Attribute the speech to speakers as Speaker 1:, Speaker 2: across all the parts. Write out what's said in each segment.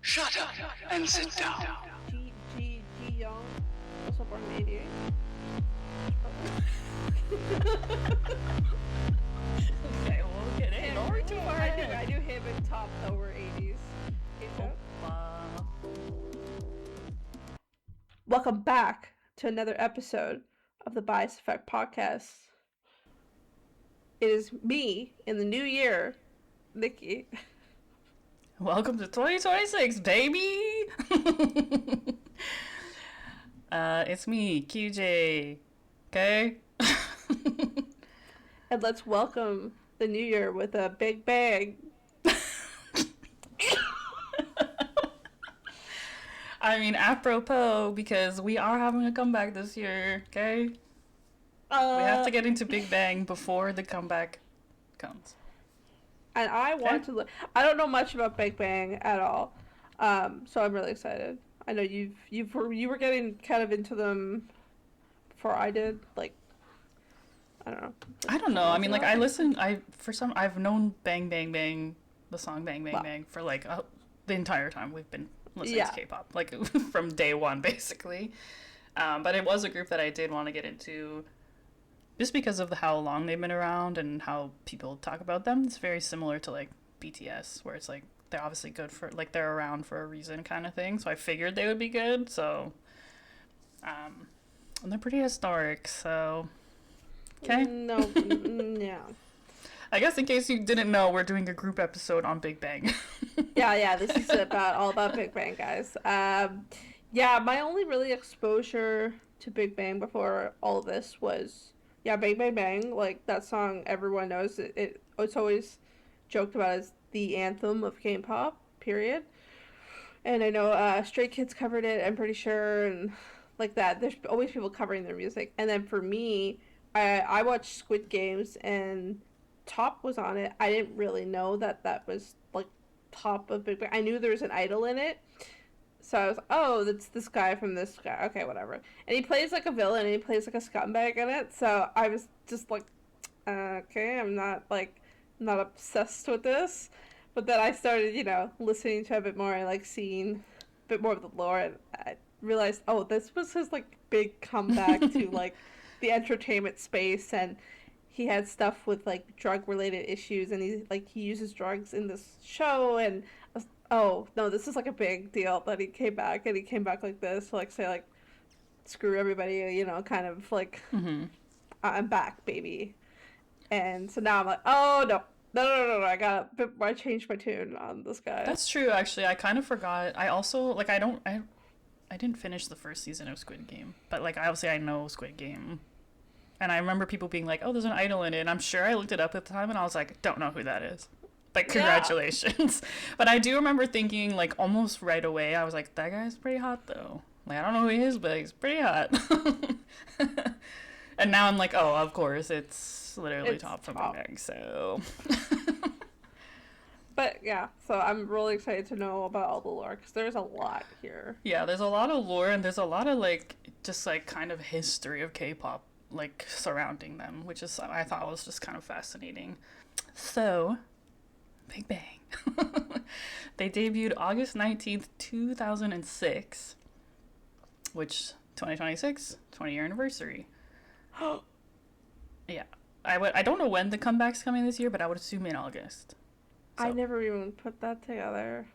Speaker 1: Shut up and sit down.
Speaker 2: G Young, also born in '88.
Speaker 3: Okay, we'll get it. Don't worry too far ahead.
Speaker 2: I do him in top over '80s. Welcome back to another episode of the Bias Effect Podcast. It is me in the new year, Nikki.
Speaker 3: Welcome to 2026, baby! It's me, QJ. Okay?
Speaker 2: And let's welcome the new year with a big bang.
Speaker 3: I mean, apropos, because we are having a comeback this year, okay? We have to get into BigBang before the comeback comes.
Speaker 2: And I want to. I don't know much about BigBang at all, so I'm really excited. I know you were getting kind of into them before I did. Like, I don't know.
Speaker 3: I mean, like I've known Bang Bang Bang, the song Bang Bang Bang, for like the entire time we've been listening to K-pop, like from day one, basically. But it was a group that I did want to get into. Just because of how long they've been around and how people talk about them. It's very similar to like BTS, where it's like they're obviously good for, like, they're around for a reason kind of thing. So I figured they would be good. So, and they're pretty historic. So, okay.
Speaker 2: No, yeah.
Speaker 3: I guess in case you didn't know, we're doing a group episode on Big Bang.
Speaker 2: Yeah. This is all about Big Bang, guys. Yeah, my only really exposure to Big Bang before all of this was. Yeah, Bang Bang Bang, like, that song everyone knows. It's always joked about as the anthem of K-pop, period. And I know Stray Kids covered it, I'm pretty sure, and like that. There's always people covering their music. And then for me, I watched Squid Games, and Top was on it. I didn't really know that was, like, Top of Big Bang. I knew there was an idol in it. So I was, oh, that's this guy from this guy. Okay, whatever. And he plays like a villain, and he plays like a scumbag in it. So I was just like, okay, I'm not obsessed with this. But then I started, listening to a bit more and like seeing a bit more of the lore, and I realized, oh, this was his like big comeback to like the entertainment space, and he had stuff with like drug related issues, and he uses drugs in this show, and oh, no, this is, like, a big deal that he came back, and he came back like this to, like, say, like, screw everybody, kind of, like, I'm back, baby. And so now I'm like, oh, no, I changed my tune on this guy.
Speaker 3: That's true, actually. I kind of forgot. I also, like, I didn't finish the first season of Squid Game, but, like, obviously I know Squid Game. And I remember people being like, oh, there's an idol in it, and I'm sure I looked it up at the time, and I was like, don't know who that is. Like, congratulations. Yeah. But I do remember thinking, like, almost right away, I was like, that guy's pretty hot, though. Like, I don't know who he is, but he's pretty hot. And now I'm like, oh, of course, it's literally Top from Big Bang, so.
Speaker 2: But, yeah, so I'm really excited to know about all the lore, because there's a lot here.
Speaker 3: Yeah, there's a lot of lore, and there's a lot of, like, just, like, kind of history of K-pop, like, surrounding them, which is, I thought was just kind of fascinating. So, Big Bang. They debuted August 19th, 2006, which 2026, 20-year anniversary. Yeah. I don't know when the comeback's coming this year, but I would assume in August. So.
Speaker 2: I never even put that together.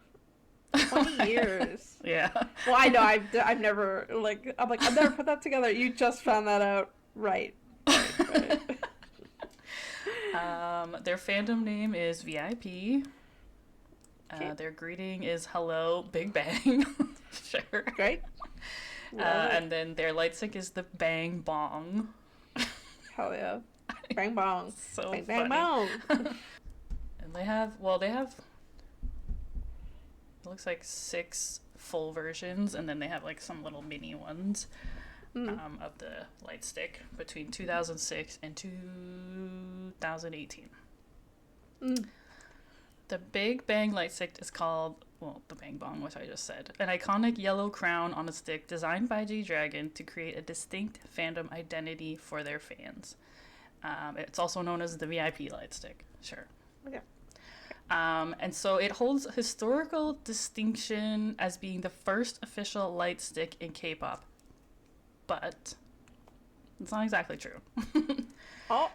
Speaker 2: 20 years.
Speaker 3: Yeah.
Speaker 2: Well, I know, I've never, like, I've never put that together. You just found that out. Right.
Speaker 3: Their fandom name is VIP. Their greeting is hello, Big Bang. Sure.
Speaker 2: Great.
Speaker 3: And then their light stick is the Bang Bong.
Speaker 2: Hell yeah. Bang Bong.
Speaker 3: So
Speaker 2: bang,
Speaker 3: funny.
Speaker 2: Bang Bong.
Speaker 3: And they have, it looks like 6 full versions, and then they have like some little mini ones. Of the light stick between 2006 and 2018. The Big Bang light stick is called, the Bang Bong, which I just said, an iconic yellow crown on a stick designed by G-Dragon to create a distinct fandom identity for their fans. It's also known as the VIP light stick. Sure.
Speaker 2: Okay.
Speaker 3: And so it holds historical distinction as being the first official light stick in K-pop. But it's not exactly true.
Speaker 2: Oh.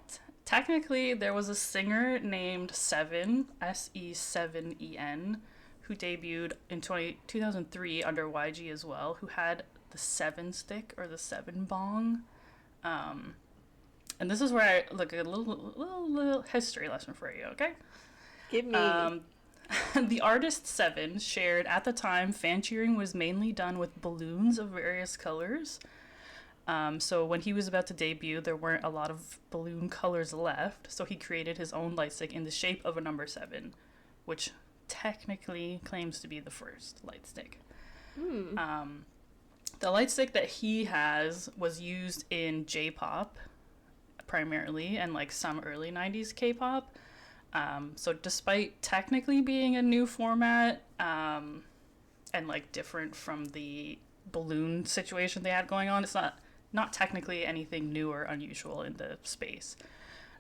Speaker 3: Technically, there was a singer named Seven, S-E-7-E-N, who debuted in 2003 under YG as well, who had the 7 stick or the 7 bong. And this is where I look at a little history lesson for you, okay?
Speaker 2: Give me.
Speaker 3: The artist Seven shared at the time fan cheering was mainly done with balloons of various colors. So when he was about to debut, there weren't a lot of balloon colors left, so he created his own light stick in the shape of a number 7, which technically claims to be the first light stick. The light stick that he has was used in J-pop primarily and like some early 90s K-pop. So despite technically being a new format and like different from the balloon situation they had going on, it's not technically anything new or unusual in the space.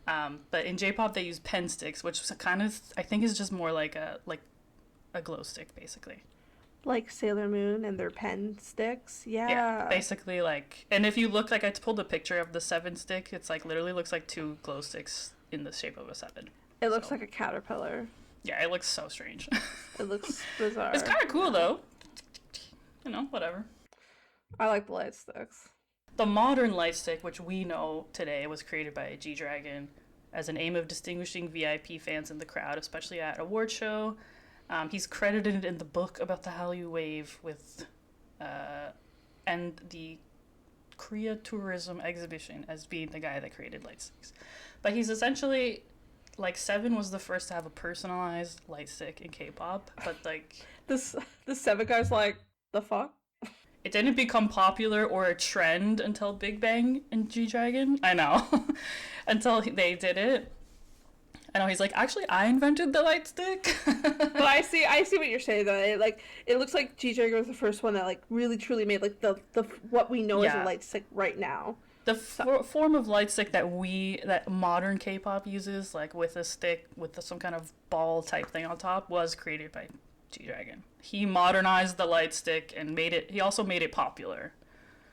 Speaker 3: But in J-pop they use pen sticks, which kind of I think is just more like a glow stick basically.
Speaker 2: Like Sailor Moon and their pen sticks.
Speaker 3: Yeah, basically like, and if you look, like I pulled a picture of the 7 stick, it's like literally looks like 2 glow sticks in the shape of a 7.
Speaker 2: It looks like a caterpillar.
Speaker 3: Yeah, it looks so strange.
Speaker 2: It looks bizarre.
Speaker 3: It's kind of cool though. You know, whatever.
Speaker 2: I like the light sticks.
Speaker 3: The modern light stick, which we know today, was created by G-Dragon as an aim of distinguishing VIP fans in the crowd, especially at an award show. He's credited in the book about the Hallyu Wave with and the Korea Tourism Exhibition as being the guy that created light sticks. But he's essentially, like, 7 was the first to have a personalized light stick in K-pop, but like
Speaker 2: the 7 guy's like, the fuck?
Speaker 3: it didn't become popular or a trend until BigBang and G-Dragon. I know. Until they did it. I know, he's like, actually, I invented the light stick.
Speaker 2: But I see what you're saying though. It looks like G-Dragon was the first one that like really truly made like the what we know as a light stick right now.
Speaker 3: The form of light stick that modern K-pop uses, like with a stick with some kind of ball type thing on top, was created by G-Dragon. He modernized the light stick and he also made it popular.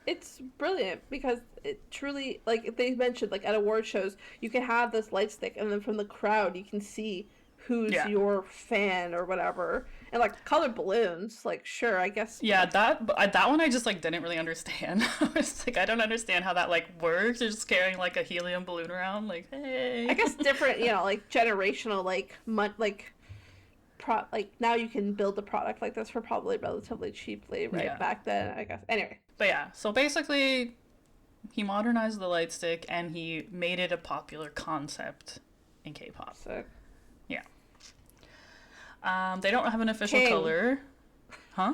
Speaker 2: It's brilliant because it truly, like they mentioned, like at award shows, you can have this light stick and then from the crowd you can see who's your fan or whatever. And like colored balloons, like sure, I guess.
Speaker 3: Yeah, that one I just like didn't really understand. I was like, I don't understand how that like works. You're just carrying like a helium balloon around, like, hey.
Speaker 2: I guess different, like generational, like now you can build a product like this for probably relatively cheaply, right? Yeah. Back then, I guess. Anyway.
Speaker 3: But yeah, so basically, he modernized the light stick and he made it a popular concept in K-pop.
Speaker 2: Sick.
Speaker 3: Yeah. They don't have an official color. Huh?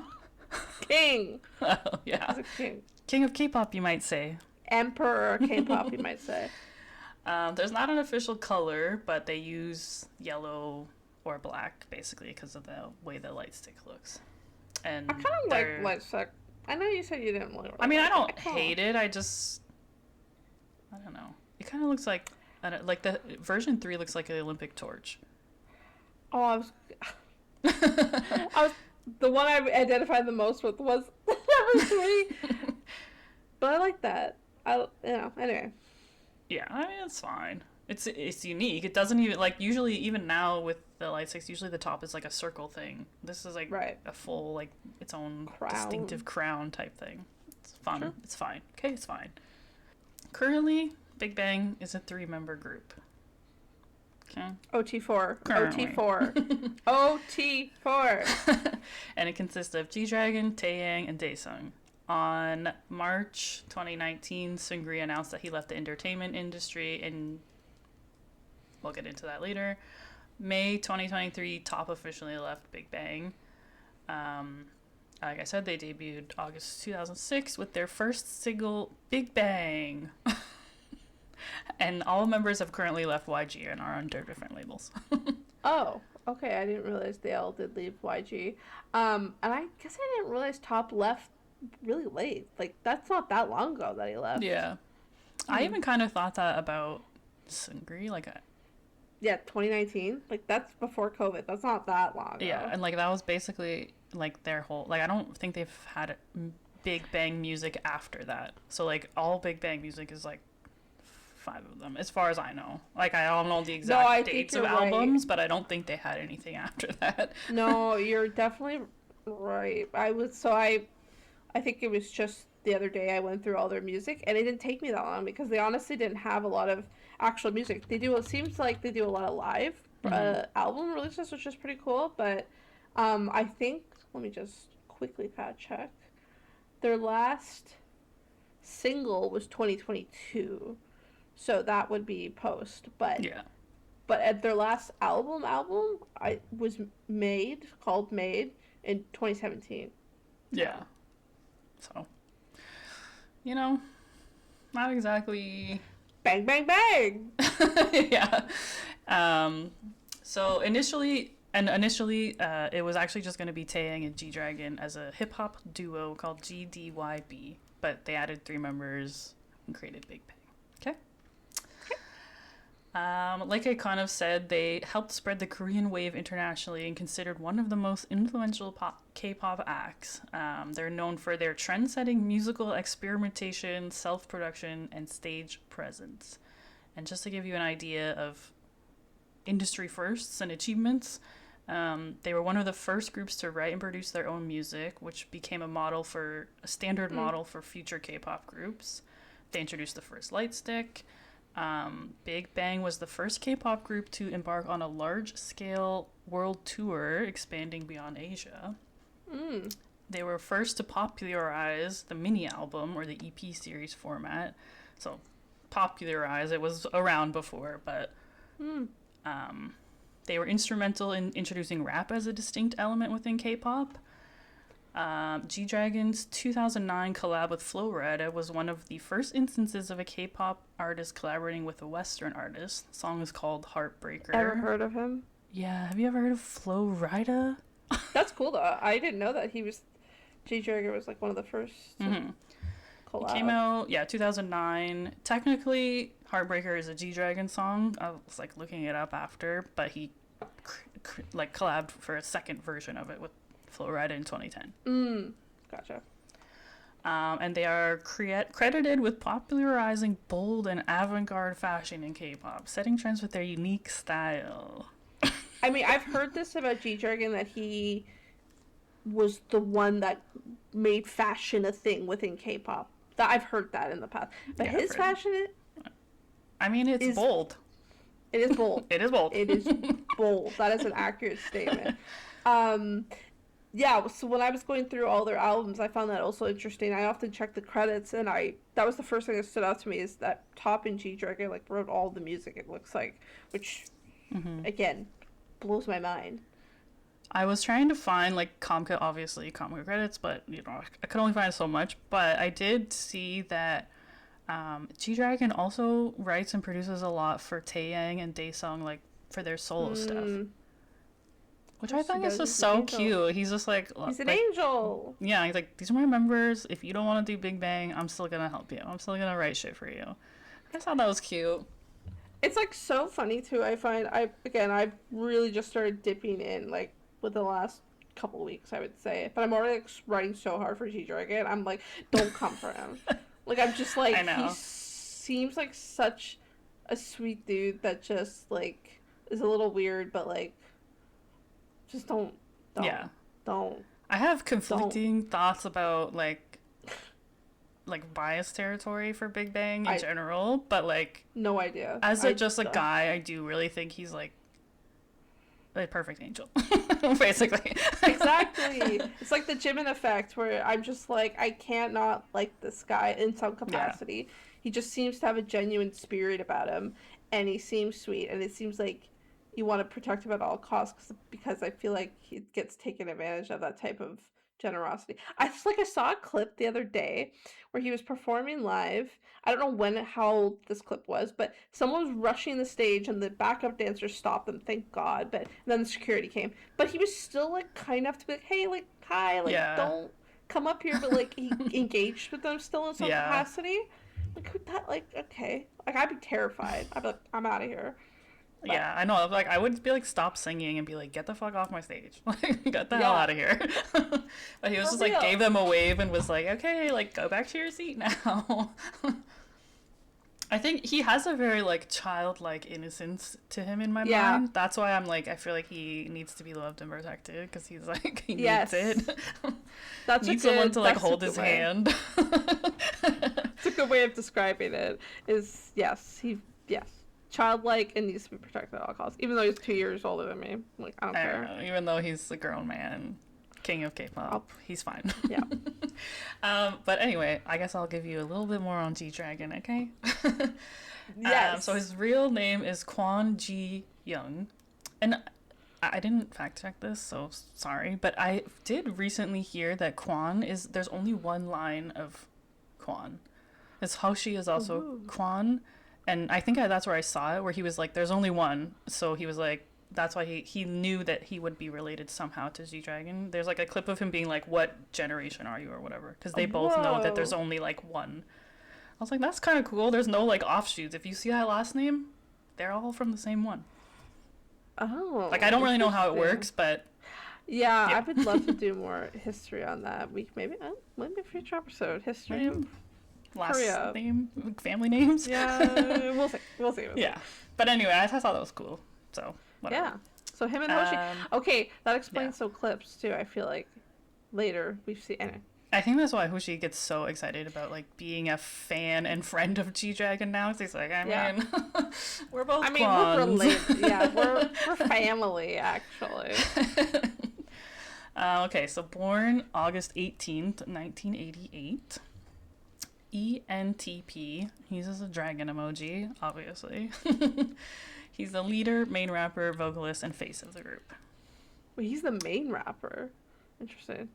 Speaker 2: King.
Speaker 3: Oh, yeah.
Speaker 2: He's a king.
Speaker 3: King of K-pop, you might say.
Speaker 2: Emperor of K-pop, you might say.
Speaker 3: There's not an official color, but they use yellow or black, basically, because of the way the light stick looks. And
Speaker 2: I kind of like light stick. I know you said you didn't like it.
Speaker 3: I mean, I don't hate it. I don't know. It kind of looks like the version 3 looks like an Olympic torch.
Speaker 2: Oh, the one I identified the most with was number 3. But I like that. Anyway.
Speaker 3: Yeah, I mean, it's fine. It's unique. It doesn't even, like, usually, even now with the light sticks, usually the top is like a circle thing. This is like a full, like, its own distinctive crown type thing. It's fun. Sure. It's fine. Okay, it's fine. Currently, BigBang is a 3-member group. Okay.
Speaker 2: OT4.
Speaker 3: Currently.
Speaker 2: OT4. OT4.
Speaker 3: And it consists of G-Dragon, Taeyang, and Daesung. On March 2019, Seungri announced that he left the entertainment industry, and we'll get into that later. May 2023, Top officially left BigBang. Like I said, they debuted August 2006 with their first single, BigBang. And all members have currently left YG and are under different labels.
Speaker 2: Oh, okay. I didn't realize they all did leave YG. And I guess I didn't realize Top left really late. Like, that's not that long ago that he left.
Speaker 3: Yeah. I even kind of thought that about Seungri. Like,
Speaker 2: Yeah, 2019. Like, that's before COVID. That's not that long ago.
Speaker 3: Yeah, and like that was basically like their whole, like I don't think they've had Big Bang music after that. So like all Big Bang music is like 5 of them, as far as I know. Like I don't know the exact dates of albums, but I don't think they had anything after that.
Speaker 2: No, you're definitely right. I think it was just the other day I went through all their music, and it didn't take me that long because they honestly didn't have a lot of actual music. It seems like they do a lot of live album releases, which is pretty cool. But I think, let me just quickly fact check. Their last single was 2022, so that would be post. But
Speaker 3: Yeah.
Speaker 2: but at their last album, I was called Made in 2017.
Speaker 3: Yeah. So, you know, not exactly.
Speaker 2: Bang, bang, bang!
Speaker 3: Yeah. So initially, it was actually just going to be Taeyang and G-Dragon as a hip-hop duo called GDYB, but they added 3 members and created Big Bang. Okay? Like I kind of said, they helped spread the Korean wave internationally and considered one of the most influential K-pop acts. They're known for their trend-setting musical experimentation, self-production, and stage presence. And just to give you an idea of industry firsts and achievements, they were one of the first groups to write and produce their own music, which became a standard model for future K-pop groups. They introduced the first light stick. Big Bang was the first K-pop group to embark on a large-scale world tour, expanding beyond Asia. They were first to popularize the mini album or the EP series format. So, popularize, it was around before, but they were instrumental in introducing rap as a distinct element within K-pop. G-Dragon's 2009 collab with Flo Rida was one of the first instances of a K-pop artist collaborating with a Western artist. The song is called Heartbreaker.
Speaker 2: Ever heard of him?
Speaker 3: Yeah, have you ever heard of Flo Rida?
Speaker 2: That's cool though. I didn't know that G-Dragon was like one of the first collabs.
Speaker 3: It came out, 2009. Technically, Heartbreaker is a G-Dragon song. I was like looking it up after, but he collabed for a second version of it with Flo Rida in 2010.
Speaker 2: Gotcha.
Speaker 3: And they are credited with popularizing bold and avant-garde fashion in K-pop, setting trends with their unique style.
Speaker 2: I mean, I've heard this about G-Dragon, that he was the one that made fashion a thing within K-pop. I've heard that in the past. But his fashion...
Speaker 3: I mean, it's bold.
Speaker 2: It is bold.
Speaker 3: It is bold.
Speaker 2: It is bold. That is an accurate statement. Yeah, so when I was going through all their albums, I found that also interesting. I often check the credits, and that was the first thing that stood out to me, is that Top and G-Dragon wrote all the music, it looks like, which, again, blows my mind.
Speaker 3: I was trying to find, comic credits, but, I could only find so much, but I did see that G-Dragon also writes and produces a lot for Taeyang and Daesung, for their solo stuff. Which I think is just so cute. He's just
Speaker 2: he's an angel.
Speaker 3: Yeah, he's like, these are my members. If you don't want to do Big Bang, I'm still gonna help you. I'm still gonna write shit for you. I just thought that was cute.
Speaker 2: It's so funny too. I find I've really just started dipping in with the last couple weeks, I would say. But I'm already writing so hard for G-Dragon. I'm like, don't come for him. I'm just
Speaker 3: I know.
Speaker 2: He seems like such a sweet dude that just is a little weird, but just don't.
Speaker 3: Yeah.
Speaker 2: Don't.
Speaker 3: I have conflicting thoughts about bias territory for Big Bang in general, but
Speaker 2: no idea.
Speaker 3: As just a guy, I do really think he's a perfect angel, basically.
Speaker 2: Exactly. It's like the Jimin effect, where I'm just I can't not like this guy in some capacity. Yeah. He just seems to have a genuine spirit about him, and he seems sweet, and it seems like you want to protect him at all costs, because I feel like he gets taken advantage of, that type of generosity. I saw a clip the other day where he was performing live. I don't know how this clip was, but someone was rushing the stage and the backup dancers stopped them, thank God. But then the security came. But he was still kind enough to be hey, hi, don't come up here, but he engaged with them still in some capacity. Okay. I'd be terrified. I'd be I'm out of here. But,
Speaker 3: Yeah, I know. Like, I would be like, stop singing and be like, get the fuck off my stage. Like, get the hell out of here. But he was
Speaker 2: For
Speaker 3: just
Speaker 2: real.
Speaker 3: like, gave them a wave and was like, okay, like, go back to your seat now. I think he has a very like childlike innocence to him in my mind. That's why I'm like, I feel like he needs to be loved and protected because he's like, he needs it.
Speaker 2: That's
Speaker 3: needs someone to like hold his hand.
Speaker 2: It's a good way of describing it. Is yes, childlike and needs to be protected at all costs. Even though he's 2 years older than me, like I don't care.
Speaker 3: Know, even though he's a grown man, king of K-pop, he's fine.
Speaker 2: Yeah.
Speaker 3: But anyway, I guess I'll give you a little bit more on G-Dragon, okay?
Speaker 2: Yes.
Speaker 3: So his real name is Kwon Ji Young, and I didn't fact check this, so sorry, but I did recently hear that there's only one line of Kwon. His Hoshi is also Kwon, and I think that's where I saw it, where he was like, there's only one, so he was like, that's why he knew that he would be related somehow to G-Dragon. There's like a clip of him being like, what generation are you or whatever, because they both know that there's only like one. I was like, that's kind of cool. There's no like offshoots. If you see that last name, they're all from the same one.
Speaker 2: Oh.
Speaker 3: Like, I don't really know how it works, but
Speaker 2: yeah, I would love to do more history on that. Maybe a future episode, history of
Speaker 3: last
Speaker 2: Korea.
Speaker 3: name, family names.
Speaker 2: Yeah, we'll see.
Speaker 3: Yeah, but anyway, I thought that was cool. So whatever.
Speaker 2: Yeah. So him and Hoshi. Okay, that explains some clips too. I feel like later we see. Anyway.
Speaker 3: I think that's why Hoshi gets so excited about like being a fan and friend of G-Dragon now. Cause he's like, I mean, we're both.
Speaker 2: We're related. Yeah, we're family actually.
Speaker 3: Okay, so born August 18th, 1988. ENTP. He's just a dragon emoji, obviously. He's the leader, main rapper, vocalist, and face of the group.
Speaker 2: Wait, he's the main rapper. Interesting.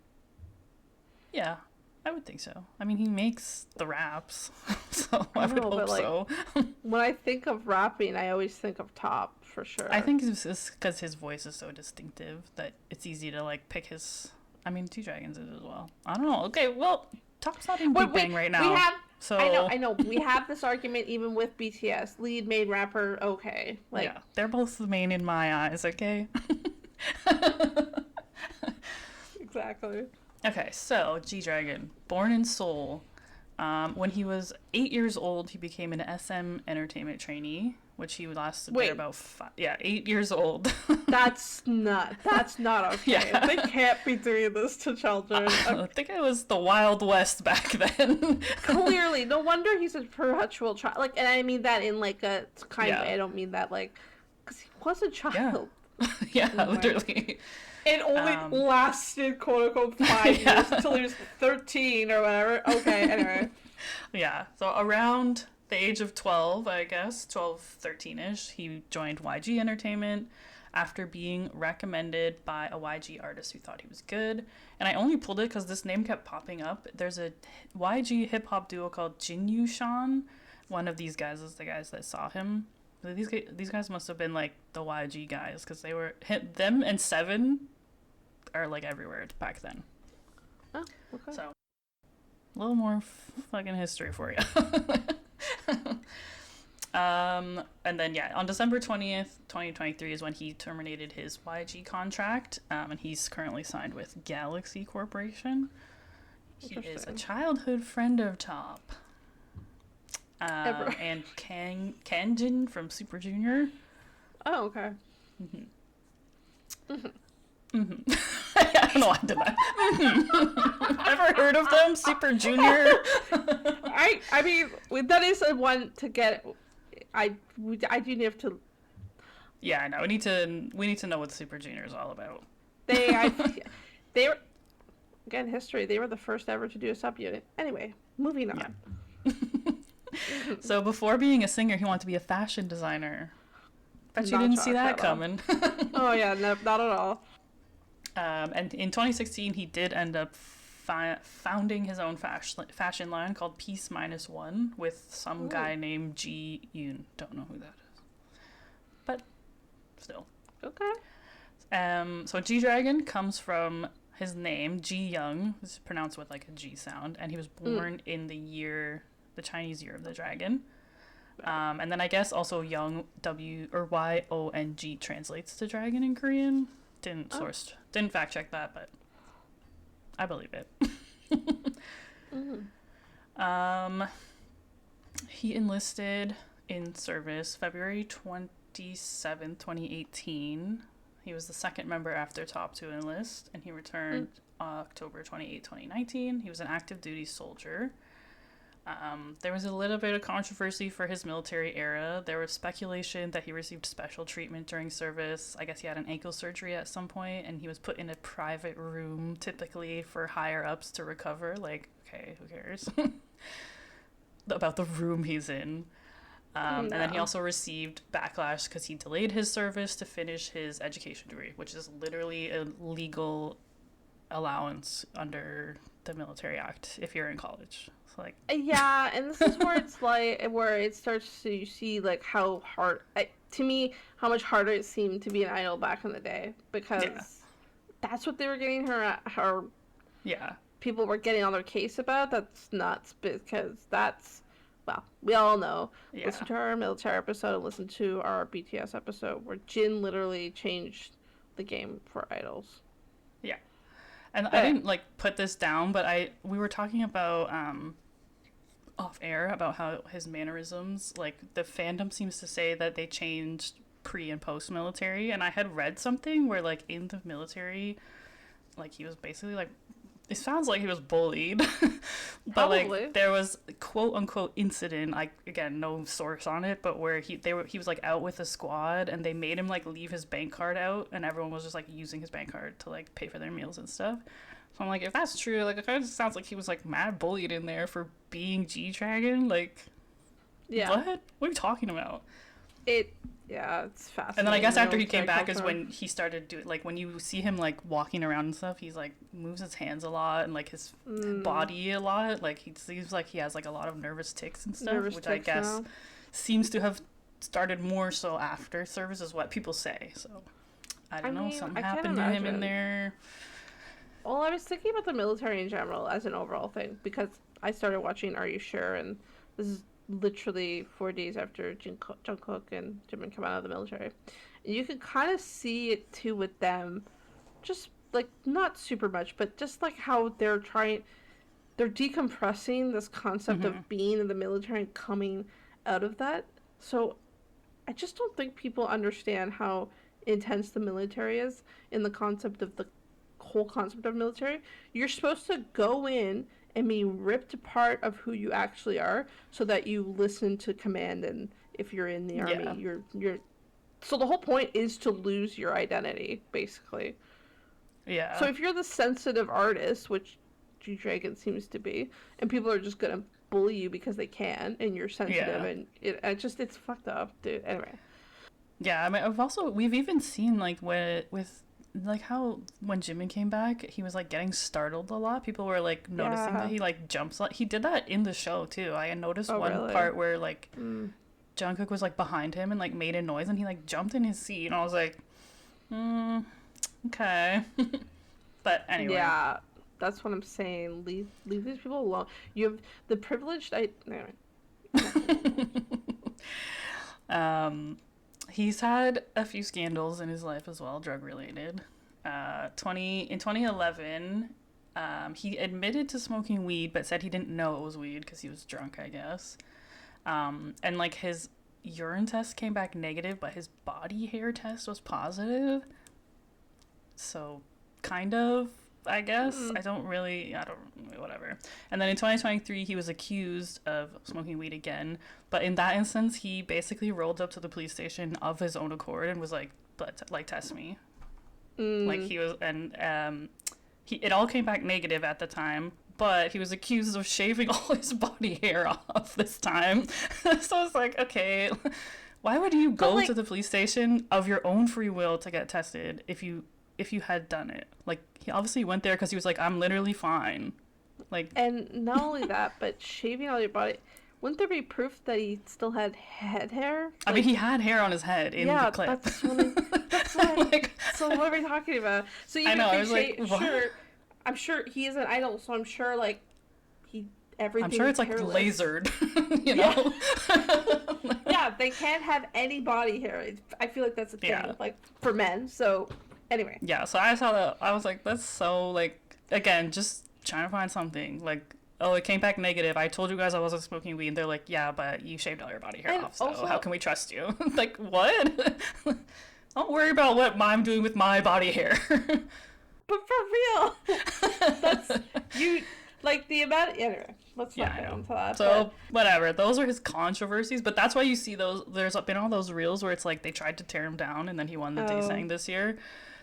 Speaker 3: Yeah, I would think so. I mean, he makes the raps, so I would hope so.
Speaker 2: When I think of rapping, I always think of Top, for sure.
Speaker 3: I think it's just because his voice is so distinctive that it's easy to, like, pick his... I mean, G-Dragon's is as well. I don't know. Okay, well, Top's not in BigBang right now. So
Speaker 2: I know. We have this argument even with BTS. Lead, main rapper, okay. Like,
Speaker 3: yeah, they're both the main in my eyes, okay?
Speaker 2: Exactly.
Speaker 3: Okay, so G-Dragon, born in Seoul. When he was 8 years old, he became an SM entertainment trainee, which he lasted there about 8 years old. That's not
Speaker 2: okay. Yeah. They can't be doing this to children.
Speaker 3: I think it was the Wild West back then.
Speaker 2: Clearly, no wonder he's a perpetual child. Like, and I mean that in like a kind of way. I don't mean that like, because he was a child.
Speaker 3: Yeah, literally.
Speaker 2: It only lasted, quote unquote, 5 years until he was 13 or whatever. Okay, anyway.
Speaker 3: Yeah, so around the age of 12, I guess, 12, 13-ish, he joined YG Entertainment after being recommended by a YG artist who thought he was good. And I only pulled it because this name kept popping up. There's a YG hip-hop duo called Jinyu Shan. One of these guys is the guys that saw him. These guys must have been like the YG guys because they were them and Seven are like everywhere back then.
Speaker 2: Oh, okay.
Speaker 3: So a little more fucking history for you. And then on December 20th, 2023 is when he terminated his YG contract, and he's currently signed with Galaxy Corporation. He is a childhood friend of Top. And Kanjin from Super Junior.
Speaker 2: Oh, okay.
Speaker 3: I don't know why I did that. Ever heard of them? Super Junior?
Speaker 2: I mean, that is a one to get. I do need to.
Speaker 3: Yeah, I know. We need to know what Super Junior is all about.
Speaker 2: They were, again, history. They were the first ever to do a subunit. Anyway, moving on.
Speaker 3: Yeah. So before being a singer, he wanted to be a fashion designer. Bet you didn't see that coming.
Speaker 2: Oh yeah, no, not at all.
Speaker 3: And in 2016, he did end up founding his own fashion line called Peace Minus One with some guy named Ji Yoon. Don't know who that is, but still.
Speaker 2: Okay.
Speaker 3: So G-Dragon comes from his name Ji Young. It's pronounced with like a G sound, and he was born in the Chinese year of the dragon. And then I guess also Young Yong translates to dragon in Korean. Didn't fact check that, but I believe it. He enlisted in service February 27th, 2018. He was the second member after Top to enlist, and he returned October 28, 2019. He was an active duty soldier. There was a little bit of controversy for his military era. There was speculation that he received special treatment during service. I guess he had an ankle surgery at some point, and he was put in a private room, typically for higher ups to recover. Like, okay, who cares about the room he's in? And then he also received backlash because he delayed his service to finish his education degree, which is literally a legal allowance under the Military Act if you're in college. So, like,
Speaker 2: yeah, and this is where it's like where it starts to see like how hard to me how much harder it seemed to be an idol back in the day, because that's what they were getting her people were getting on their case about. That's nuts, because that's, well, we all know. Listen to our military episode, listen to our BTS episode, where Jin literally changed the game for idols.
Speaker 3: Yeah. And I didn't like put this down, but we were talking about off air about how his mannerisms, like the fandom seems to say that they changed pre and post military, and I had read something where like in the military, like he was basically like, it sounds like he was bullied, but
Speaker 2: Probably.
Speaker 3: like there was quote unquote incident, like again no source on it, but where he was like out with a squad and they made him like leave his bank card out, and everyone was just like using his bank card to like pay for their meals and stuff. So I'm like, if that's true, like it kind of sounds like he was like mad bullied in there for being G-Dragon. Like, what are you talking about?
Speaker 2: It's fascinating.
Speaker 3: And then I guess after he came back is when he started doing, like, when you see him like walking around and stuff, he's like moves his hands a lot and like his body a lot. Like he seems like he has like a lot of nervous tics and stuff, which I guess seems to have started more so after service, is what people say. So I don't know, something happened to him in there.
Speaker 2: Well, I was thinking about the military in general as an overall thing, because I started watching Are You Sure, and this is literally 4 days after Jungkook and Jimin come out of the military. And you can kind of see it too with them, just like not super much, but just like how they're decompressing this concept of being in the military and coming out of that. So I just don't think people understand how intense the military is in the concept of the whole concept of military. You're supposed to go in and be ripped apart of who you actually are, so that you listen to command, and if you're in the army, you're so the whole point is to lose your identity, basically. Yeah. So if you're the sensitive artist, which G-Dragon seems to be, and people are just gonna bully you because they can, and you're sensitive, and it's fucked up, dude. Anyway.
Speaker 3: Yeah, I mean, we've even seen like with like how when Jimin came back, he was like getting startled a lot. People were like noticing that he like jumps. Like he did that in the show too. I noticed part where like Jungkook was like behind him and like made a noise, and he like jumped in his seat, and I was like, okay. But anyway. Yeah,
Speaker 2: that's what I'm saying. Leave these people alone. You have the privileged. Anyway.
Speaker 3: He's had a few scandals in his life as well, drug related. In 2011, he admitted to smoking weed, but said he didn't know it was weed because he was drunk, I guess. And like his urine test came back negative, but his body hair test was positive. So, kind of, I guess. Whatever. And then in 2023, he was accused of smoking weed again. But in that instance, he basically rolled up to the police station of his own accord and was like, test me. Like he was, and it all came back negative at the time, but he was accused of shaving all his body hair off this time. So it's like, okay, why would you go to the police station of your own free will to get tested if you had done it? Like, he obviously went there because he was like, I'm literally fine. Like, and
Speaker 2: not only that, but shaving all your body, wouldn't there be proof that he still had head hair? Like,
Speaker 3: I mean, he had hair on his head in the clip.
Speaker 2: That's what like, so what are we talking about? So even I know, I was like, what? Sure, I'm sure he is an idol, so I'm sure like he everything.
Speaker 3: I'm sure it's like lasered, you know?
Speaker 2: Yeah, they can't have any body hair. I feel like that's a thing, like, for men. So, anyway.
Speaker 3: Yeah, so I saw that. I was like, that's so, like, again, just trying to find something. Like, oh, it came back negative. I told you guys I wasn't smoking weed. And they're like, yeah, but you shaved all your body hair off, so also, how can we trust you? Like, what? Don't worry about what I'm doing with my body hair.
Speaker 2: But for real, that's, you, like, the amount, anyway, let's not get into that.
Speaker 3: So, whatever, those are his controversies, but that's why you see those, there's been all those reels where it's like, they tried to tear him down, and then he won the Daesang this year.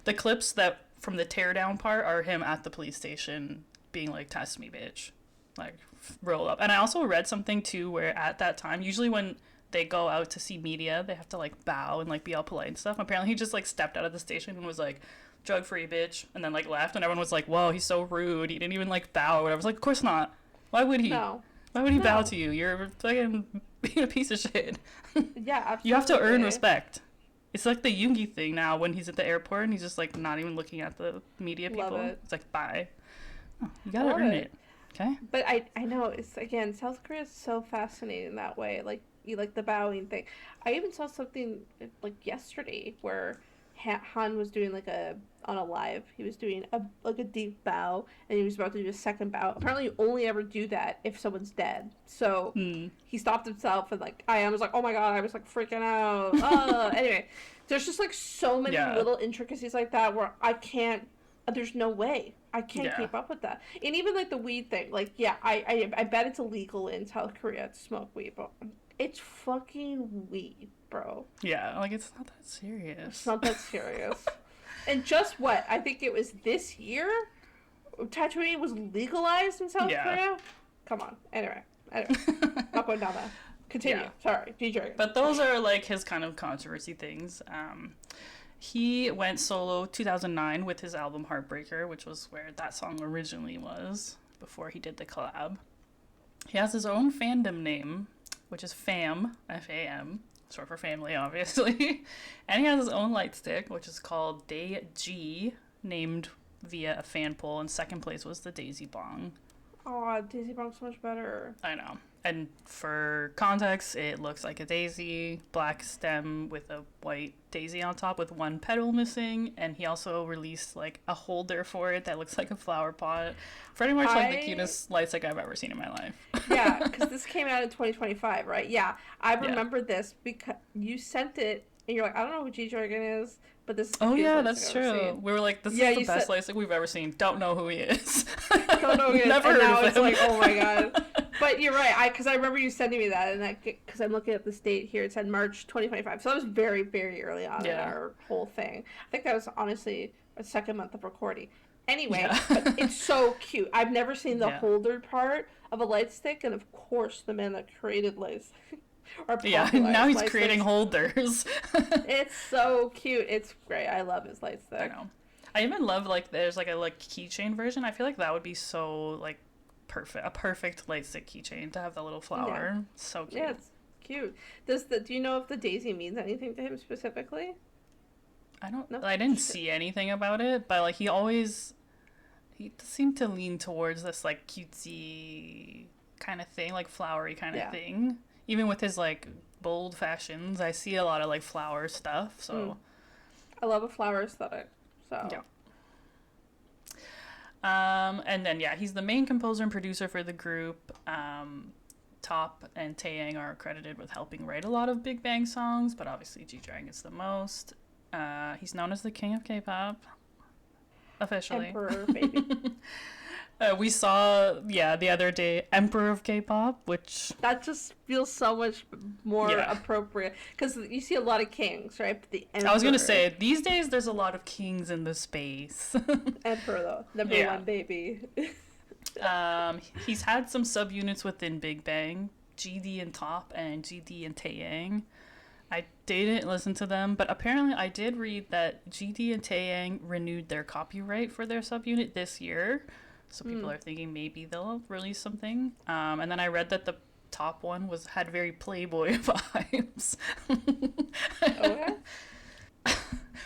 Speaker 3: The clips that, from the tear down part, are him at the police station being like, test me, bitch. Like, roll up. And I also read something, too, where at that time, usually when they go out to see media, they have to, like, bow and, like, be all polite and stuff. Apparently, he just, like, stepped out of the station and was like, drug-free, bitch, and then, like, left, and everyone was like, whoa, he's so rude, he didn't even, like, bow or whatever. I was like, of course not. Why would he?
Speaker 2: No.
Speaker 3: Why would he bow to you? You're fucking being a piece of shit.
Speaker 2: Yeah, absolutely.
Speaker 3: You have to earn respect. It's like the Yoongi thing now when he's at the airport and he's just, like, not even looking at the media people.
Speaker 2: Love it.
Speaker 3: It's like, bye. Oh, you gotta earn it. Okay?
Speaker 2: But I know, it's, again, South Korea is so fascinating that way. Like, you like the bowing thing. I even saw something, like, yesterday where Han was doing on a live, he was doing a deep bow, and he was about to do a second bow. Apparently you only ever do that if someone's dead. So he stopped himself, and like I was like, oh my god, I was like freaking out. Anyway, there's just like so many little intricacies like that where I can't, there's no way I can't keep up with that. And even like the weed thing, like I bet it's illegal in South Korea to smoke weed, but it's fucking weed, bro.
Speaker 3: Yeah, like, it's not that serious.
Speaker 2: It's not that serious. And just what? I think it was this year? Tattooing was legalized in South Korea? Come on. Anyway. Not going down that. Continue. Yeah. Sorry. DJ.
Speaker 3: But those are, like, his kind of controversy things. He went solo 2009 with his album Heartbreaker, which was where that song originally was, before he did the collab. He has his own fandom name, which is FAM, F-A-M, short for family, obviously. And he has his own light stick, which is called Day G, named via a fan poll, and second place was the Daisy Bong.
Speaker 2: Oh, Daisy Bong's so much better.
Speaker 3: I know. And for context, it looks like a daisy, black stem with a white daisy on top with one petal missing, and he also released like a holder for it that looks like a flower pot. Pretty much like the cutest light stick I've ever seen in my life.
Speaker 2: Yeah, because this came out in 2025, right? Yeah, I remember this because you sent it, and you're like, I don't know who G-Dragon is, but this is the
Speaker 3: yeah, that's true. We were like, this is the best light stick we've ever seen. Don't know who he is.
Speaker 2: Don't know who he is.
Speaker 3: Never
Speaker 2: and
Speaker 3: heard
Speaker 2: now
Speaker 3: of
Speaker 2: it's
Speaker 3: him.
Speaker 2: like, oh my god. But you're right, because I remember you sending me that, and because I'm looking at this date here, it said March 2025, so that was very, very early on in our whole thing. I think that was honestly a second month of recording. Anyway, but it's so cute. I've never seen the holder part of a light stick, and of course the man that created lights.
Speaker 3: Now he's creating holders.
Speaker 2: It's so cute. It's great. I love his light stick.
Speaker 3: I know. I even love like there's like a keychain version. I feel like that would be so like a perfect light stick keychain to have the little flower. Yeah. So cute. Yeah, it's
Speaker 2: cute. Do you know if the daisy means anything to him specifically?
Speaker 3: I don't know. I didn't see anything about it, but like he seemed to lean towards this like cutesy kind of thing, like flowery kind of thing. Even with his like bold fashions, I see a lot of like flower stuff. So
Speaker 2: I love a flower aesthetic. So
Speaker 3: and then he's the main composer and producer for the group. Top and Taeyang are credited with helping write a lot of Big Bang songs, but obviously G-Dragon is the most. He's known as the king of K-pop, officially.
Speaker 2: Emperor, baby.
Speaker 3: We saw, the other day, Emperor of K-pop, which...
Speaker 2: That just feels so much more appropriate. Because you see a lot of kings, right? But the Emperor...
Speaker 3: I was going to say, these days there's a lot of kings in the space.
Speaker 2: Emperor, though. Number one, baby.
Speaker 3: He's had some subunits within Big Bang, GD and Top and GD and Taeyang. I didn't listen to them, but apparently I did read that GD and Taeyang renewed their copyright for their subunit this year. So people are thinking maybe they'll release something. And then I read that the top one had very Playboy vibes.
Speaker 2: Okay.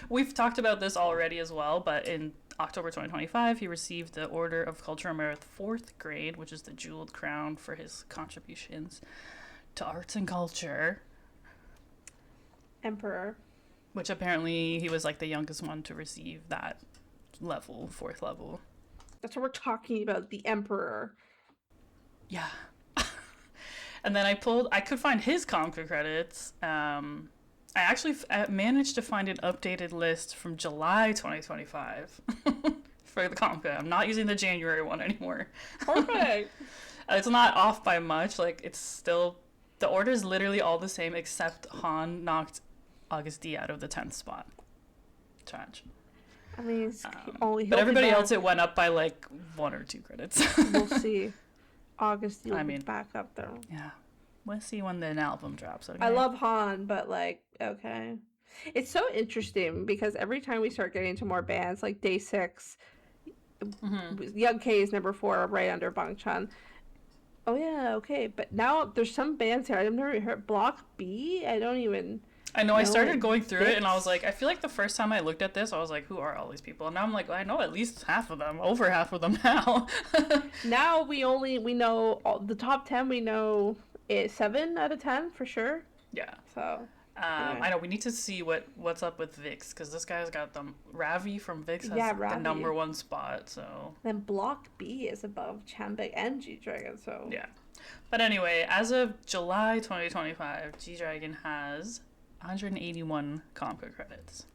Speaker 3: We've talked about this already as well, but in October 2025, he received the Order of Cultural Merit 4th grade, which is the jeweled crown for his contributions to arts and culture.
Speaker 2: Emperor.
Speaker 3: Which apparently he was like the youngest one to receive that level, 4th level.
Speaker 2: That's what we're talking about, the Emperor.
Speaker 3: Yeah. And then I could find his Conquer credits. I actually managed to find an updated list from July 2025 for the Conquer. I'm not using the January one anymore.
Speaker 2: Perfect.
Speaker 3: It's not off by much. Like, it's still, the order is literally all the same, except Han knocked August D out of the 10th spot. Trash.
Speaker 2: I mean,
Speaker 3: but everybody else, it went up by like 1 or 2 credits.
Speaker 2: We'll see. August, you'll be back up there.
Speaker 3: Yeah. We'll see when the album drops. Okay?
Speaker 2: I love Han, but like, okay. It's so interesting because every time we start getting into more bands, like Day 6, Young K is number 4, right under Bangchan. Oh yeah, okay. But now there's some bands here I've never heard. Block B? I know,
Speaker 3: I started going through it and I was like, I feel like the first time I looked at this, I was like, who are all these people? And now I'm like, I know at least half of them, over half of them now.
Speaker 2: Now we know the top 10, we know 7 out of 10 for sure.
Speaker 3: Yeah.
Speaker 2: So.
Speaker 3: I know we need to see what's up with Vix, because this guy's got them. Ravi from Vix has the number 1 spot, so.
Speaker 2: Then Block B is above Chanbik and G-Dragon, so.
Speaker 3: Yeah. But anyway, as of July 2025, G-Dragon has 181 Conquer credits.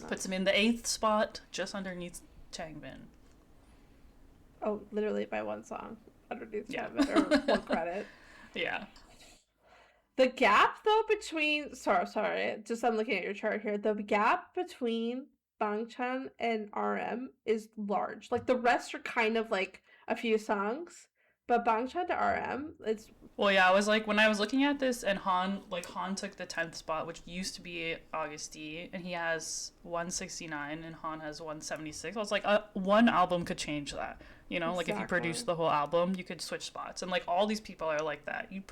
Speaker 3: Nice. Puts him in the 8th spot, just underneath Changbin.
Speaker 2: Oh, literally by 1 song. Underneath Changbin, or 1 credit.
Speaker 3: Yeah.
Speaker 2: The gap, though, between... Sorry. Just I'm looking at your chart here. The gap between Bangchan and RM is large. Like, the rest are kind of, like, a few songs. But Bangchan to RM, it's...
Speaker 3: Well, yeah, I was like, when I was looking at this, and Han took the 10th spot, which used to be August D, and he has 169, and Han has 176. I was like, one album could change that. You know,
Speaker 2: exactly.
Speaker 3: Like, if you produce the whole album, you could switch spots. And, like, all these people are like that. You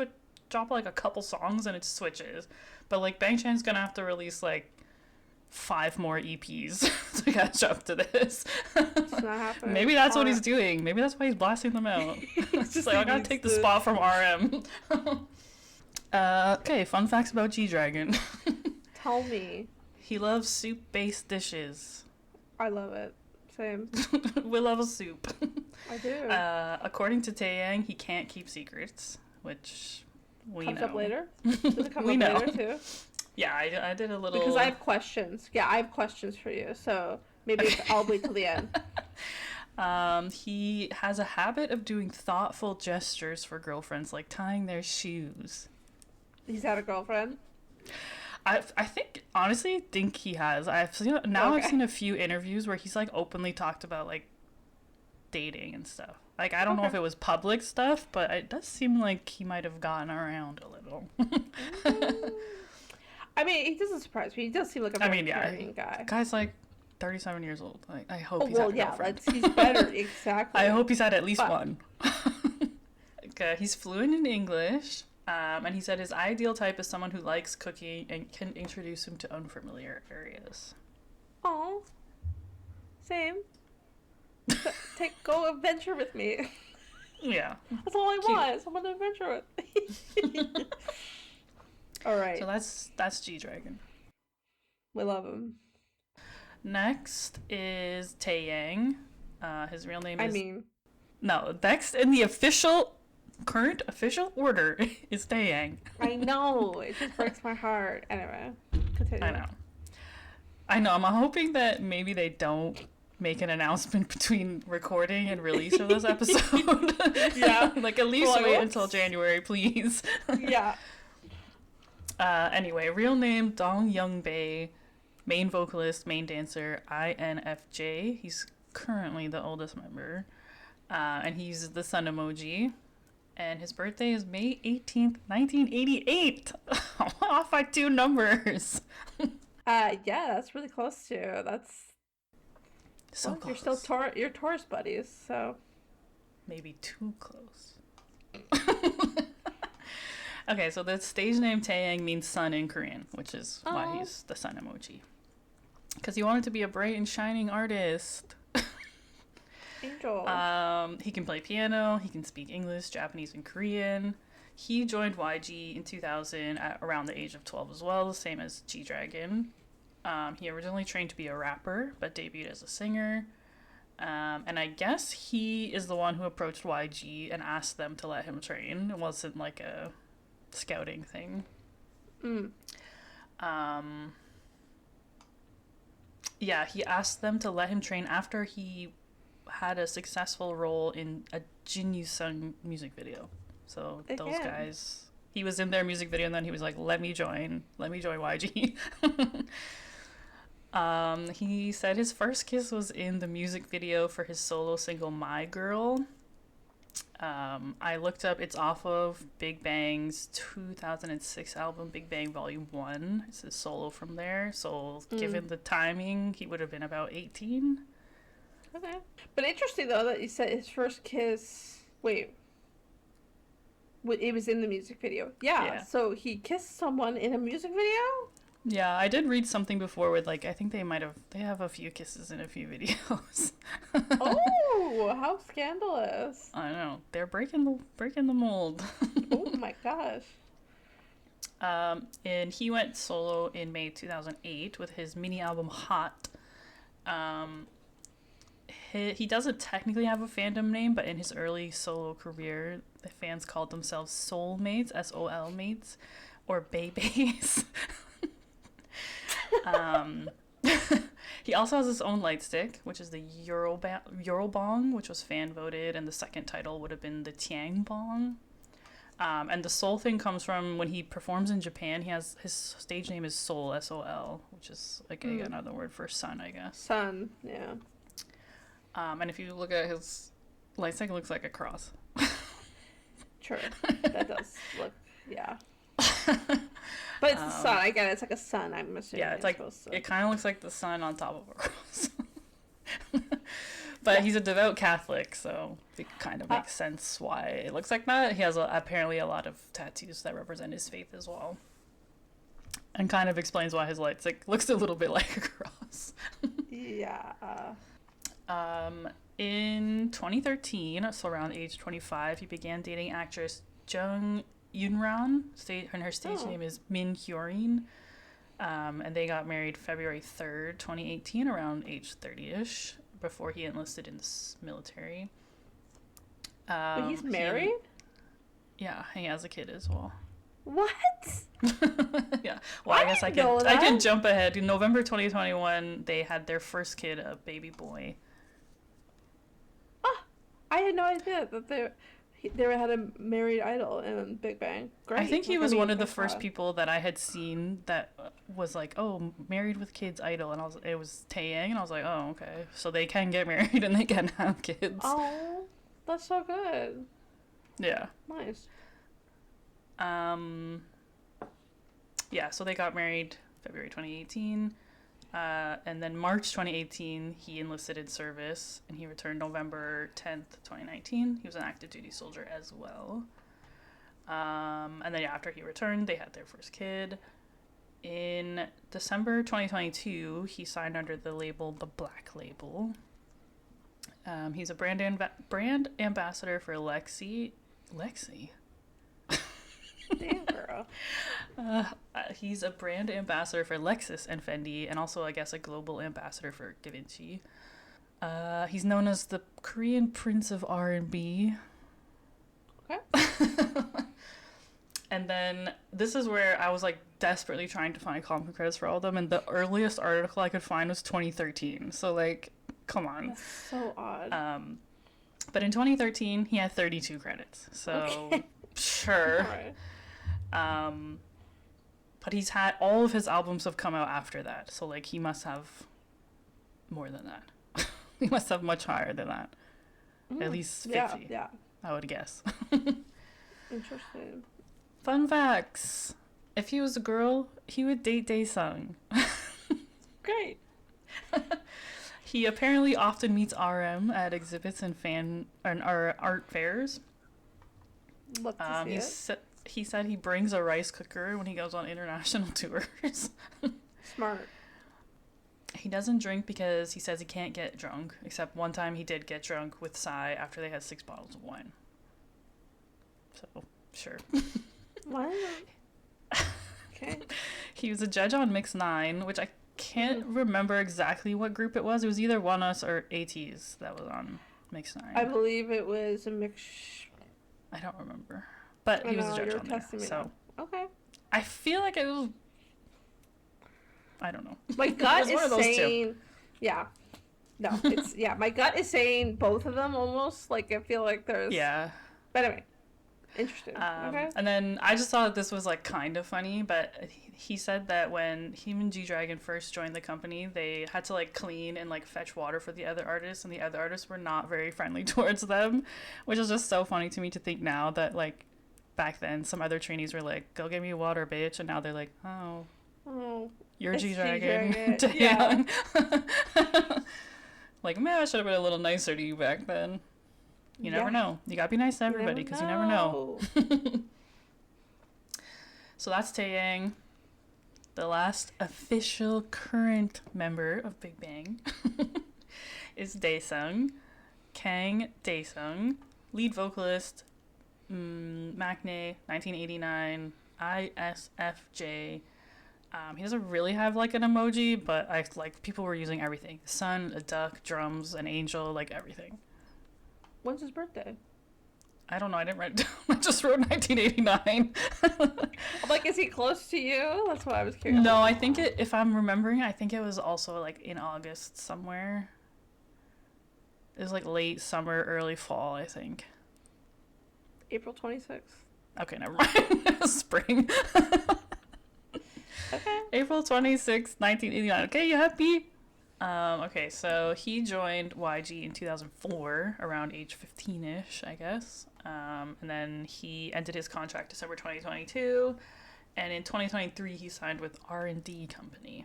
Speaker 3: drop, like, a couple songs, and it switches. But, like, Bangchan's gonna have to release, like, 5 more EPs to catch up to this.
Speaker 2: It's not happening.
Speaker 3: Maybe that's what he's doing. Maybe that's why he's blasting them out. It's just like, I gotta take the spot from RM. Okay, fun facts about G-Dragon.
Speaker 2: Tell me.
Speaker 3: He loves soup-based dishes.
Speaker 2: I love it. Same.
Speaker 3: We love a soup.
Speaker 2: I do.
Speaker 3: According to Taeyang, he can't keep secrets, which we
Speaker 2: comes
Speaker 3: know.
Speaker 2: Up later? Does it come
Speaker 3: we
Speaker 2: up
Speaker 3: know.
Speaker 2: later too?
Speaker 3: Yeah, I did a little...
Speaker 2: Because I have questions. Yeah, I have questions for you, so maybe I'll wait till the end.
Speaker 3: He has a habit of doing thoughtful gestures for girlfriends, like tying their shoes.
Speaker 2: He's had a girlfriend?
Speaker 3: I honestly think he has. I've seen a few interviews where he's like openly talked about like dating and stuff. Like, I don't know if it was public stuff, but it does seem like he might have gotten around a little.
Speaker 2: I mean, he doesn't surprise me. He does seem like a very caring guy.
Speaker 3: The guy's like 37 years old. I hope he's had a girlfriend.
Speaker 2: He's better, exactly.
Speaker 3: I hope he's had at least one. Okay, he's fluent in English, and he said his ideal type is someone who likes cooking and can introduce him to unfamiliar areas.
Speaker 2: Oh, same. Go adventure with me.
Speaker 3: Yeah.
Speaker 2: That's all I want. Someone to adventure with. All right.
Speaker 3: So that's G-Dragon.
Speaker 2: We love him.
Speaker 3: Next is Taeyang. His real name is... No, next in the current official order is Taeyang.
Speaker 2: I know. It just breaks my heart. Anyway, continue.
Speaker 3: I know. I'm hoping that maybe they don't make an announcement between recording and release of this episode.
Speaker 2: Yeah.
Speaker 3: Like, at least wait until January, please.
Speaker 2: Yeah.
Speaker 3: Anyway, real name Dong Youngbae, main vocalist, main dancer, INFJ. He's currently the oldest member, and he uses the sun emoji. And his birthday is May 18th, 1988. Off by 2 numbers.
Speaker 2: Yeah, that's really close to. That's
Speaker 3: so close.
Speaker 2: You're still you're Taurus buddies, so
Speaker 3: maybe too close. Okay, so the stage name Taeyang means sun in Korean, which is why he's the sun emoji. because he wanted to be a bright and shining artist.
Speaker 2: Angel.
Speaker 3: He can play piano, he can speak English, Japanese, and Korean. He joined YG in 2000 at around the age of 12 as well, the same as G-Dragon. He originally trained to be a rapper, but debuted as a singer. And I guess he is the one who approached YG and asked them to let him train. It wasn't like a scouting thing. Yeah, he asked them to let him train after he had a successful role in a Jin Yu Sung music video. So those guys, he was in their music video and then he was like, let me join YG. He said his first kiss was in the music video for his solo single My Girl. I looked up, it's off of Big Bang's 2006 album, Big Bang Volume 1. It's his solo from there. So given the timing, he would have been about 18.
Speaker 2: Okay. But interesting, though, that you said his first kiss... Wait. It was in the music video. Yeah. So he kissed someone in a music video?
Speaker 3: Yeah, I did read something before with, like, I think they have a few kisses in a few videos.
Speaker 2: Oh, how scandalous.
Speaker 3: I know. They're breaking the mold.
Speaker 2: Oh my gosh.
Speaker 3: And he went solo in May 2008 with his mini album Hot. He doesn't technically have a fandom name, but in his early solo career, the fans called themselves Soulmates, S-O-L mates, or Babies. He also has his own light stick, which is the Eurobong, which was fan voted, and the second title would have been the Tiangbong. And the Soul thing comes from when he performs in Japan. His stage name is Soul, S-O-L, which is like another word for sun, I guess.
Speaker 2: Sun, yeah.
Speaker 3: And if you look at his light stick, it looks like a cross.
Speaker 2: Sure, that does look, yeah. But it's the sun. I get it. It's like a sun. I'm assuming.
Speaker 3: Yeah, it's like it kind of looks like the sun on top of a cross. But he's a devout Catholic, so it kind of makes sense why it looks like that. He has apparently a lot of tattoos that represent his faith as well, and kind of explains why his light stick looks a little bit like a cross.
Speaker 2: Yeah.
Speaker 3: In 2013, so around age 25, he began dating actress Jung Yoonran, and her stage name is Min Hyorin. And they got married February 3rd, 2018, around age 30-ish, before he enlisted in the military.
Speaker 2: But he's married?
Speaker 3: Yeah, he has a kid as well.
Speaker 2: What?
Speaker 3: Yeah. Well, I guess I can jump ahead. In November 2021, they had their first kid, a baby boy.
Speaker 2: I had no idea that they had a married idol in Big Bang. Great.
Speaker 3: I think he was one of the first people that I had seen that was like, oh, married with kids idol, and it was Taeyang, and I was like, oh, okay, so they can get married and they can have kids.
Speaker 2: Oh, that's so good.
Speaker 3: Yeah.
Speaker 2: Nice.
Speaker 3: Yeah, so they got married February 2018. And then March 2018, he enlisted in service, and he returned November 10th, 2019. He was an active duty soldier as well. And then after he returned, they had their first kid. In December 2022, he signed under the label The Black Label. He's a brand ambassador for Lexi.
Speaker 2: Damn, girl.
Speaker 3: He's a brand ambassador for Lexus and Fendi, and also, I guess, a global ambassador for Givenchy. He's known as the Korean Prince of R&B.
Speaker 2: Okay.
Speaker 3: And then this is where I was like desperately trying to find comic credits for all of them, and the earliest article I could find was 2013. So like, come on.
Speaker 2: That's so odd.
Speaker 3: But in 2013, he had 32 credits. So sure.
Speaker 2: Right.
Speaker 3: But he's had all of his albums have come out after that. So like he must have more than that. He must have much higher than that. At least 50.
Speaker 2: Yeah.
Speaker 3: I would guess.
Speaker 2: Interesting.
Speaker 3: Fun facts. If he was a girl, he would date Daesung.
Speaker 2: Great.
Speaker 3: He apparently often meets RM at exhibits and art fairs.
Speaker 2: Love to see it.
Speaker 3: He said he brings a rice cooker when he goes on international tours.
Speaker 2: Smart.
Speaker 3: He doesn't drink because he says he can't get drunk, except one time he did get drunk with Psy after they had 6 bottles of wine. So, sure.
Speaker 2: Wow. Okay.
Speaker 3: He was a judge on Mix 9, which I can't remember exactly what group it was. It was either One Us or ATEEZ that was on Mix 9.
Speaker 2: I believe it was a mix.
Speaker 3: I don't remember. But he was a judge on there. So,
Speaker 2: okay.
Speaker 3: I feel like it was... I don't know.
Speaker 2: My gut is saying...
Speaker 3: Two.
Speaker 2: Yeah. No, it's... Yeah, my gut is saying both of them almost. Like, I feel like there's...
Speaker 3: Yeah.
Speaker 2: But anyway. Interesting. Okay.
Speaker 3: And then I just thought this was, like, kind of funny, but he said that when him and G-Dragon first joined the company, they had to, like, clean and, like, fetch water for the other artists, and the other artists were not very friendly towards them, which is just so funny to me to think now that, like, back then some other trainees were like, go get me water, bitch, and now they're like, oh, you're G-Dragon.
Speaker 2: Yeah.
Speaker 3: Like, man, I should have been a little nicer to you back then. You never know. You gotta be nice to everybody, because you never know. So that's Taeyang, the last official current member of Big Bang, is Daesung, Kang Daesung, lead vocalist, Maknae, 1989, ISFJ. He doesn't really have like an emoji, but people were using everything: the sun, a duck, drums, an angel, like everything.
Speaker 2: When's his birthday?
Speaker 3: I don't know. I didn't write it down. I just wrote 1989.
Speaker 2: I'm like, is he close to you? That's why I was curious.
Speaker 3: No, I think if I'm remembering, I think it was also like in August somewhere. It was like late summer, early fall, I think.
Speaker 2: April 26th.
Speaker 3: Okay, never mind. Spring.
Speaker 2: Okay.
Speaker 3: April 26th, 1989. Okay, you happy? Okay, so he joined YG in 2004, around age 15-ish, I guess. And then he ended his contract December 2022. And in 2023, he signed with R&D Company.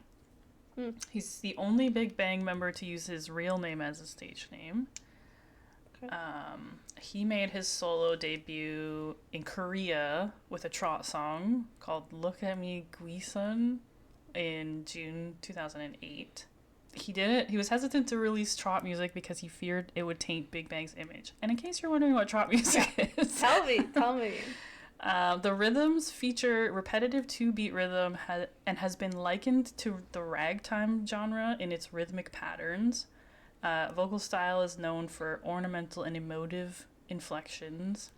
Speaker 3: He's the only Big Bang member to use his real name as a stage name. Okay. He made his solo debut in Korea with a trot song called Look at Me Guisun in June 2008. He was hesitant to release trot music because he feared it would taint Big Bang's image. And in case you're wondering what trot music is...
Speaker 2: Tell me.
Speaker 3: The rhythms feature repetitive 2-beat rhythm and has been likened to the ragtime genre in its rhythmic patterns. Vocal style is known for ornamental and emotive inflections.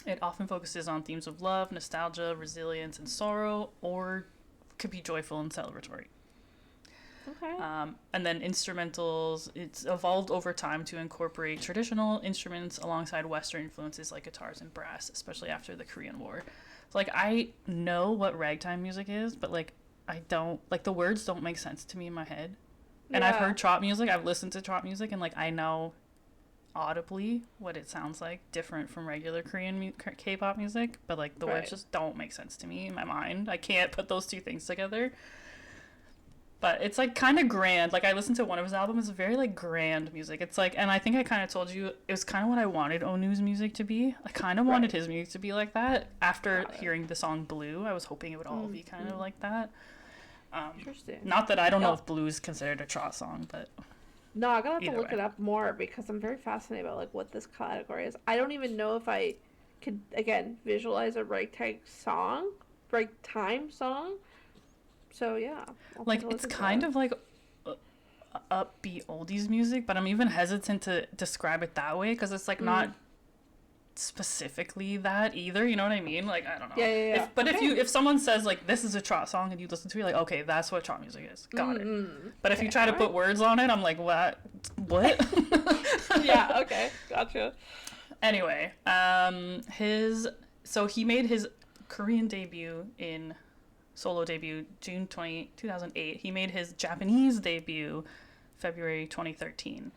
Speaker 3: It often focuses on themes of love, nostalgia, resilience, and sorrow, or could be joyful and celebratory.
Speaker 2: Okay.
Speaker 3: And then instrumentals, it's evolved over time to incorporate traditional instruments alongside Western influences like guitars and brass, especially after the Korean War. So, like, I know what ragtime music is, but, like, I don't, like, the words don't make sense to me in my head. And I've heard trot music, I've listened to trot music, and, like, I know audibly what it sounds like, different from regular Korean K-pop music, but, like, the words just don't make sense to me in my mind. I can't put those two things together. But it's, like, kind of grand. Like, I listened to one of his albums. It's very, like, grand music. It's, like... And I think I kind of told you... It was kind of what I wanted Onu's music to be. I kind of wanted his music to be like that. After hearing the song Blue, I was hoping it would all be kind of like that.
Speaker 2: Interesting.
Speaker 3: Not that I don't know if Blue is considered a trot song, but...
Speaker 2: No, I'm going to have to look it up more because I'm very fascinated about, like, what this category is. I don't even know if I could, again, visualize a ragtime song. So, yeah.
Speaker 3: Like, it's kind of like upbeat oldies music, but I'm even hesitant to describe it that way because it's, like, not specifically that either. You know what I mean? Like, I don't know.
Speaker 2: Yeah.
Speaker 3: But if someone says, like, this is a trot song and you listen to it, like, okay, that's what trot music is. Got it. But if you try to put words on it, I'm like, what?
Speaker 2: Yeah, okay. Gotcha.
Speaker 3: Anyway, so he made his Korean solo debut June 2008. He made his Japanese debut February 2013.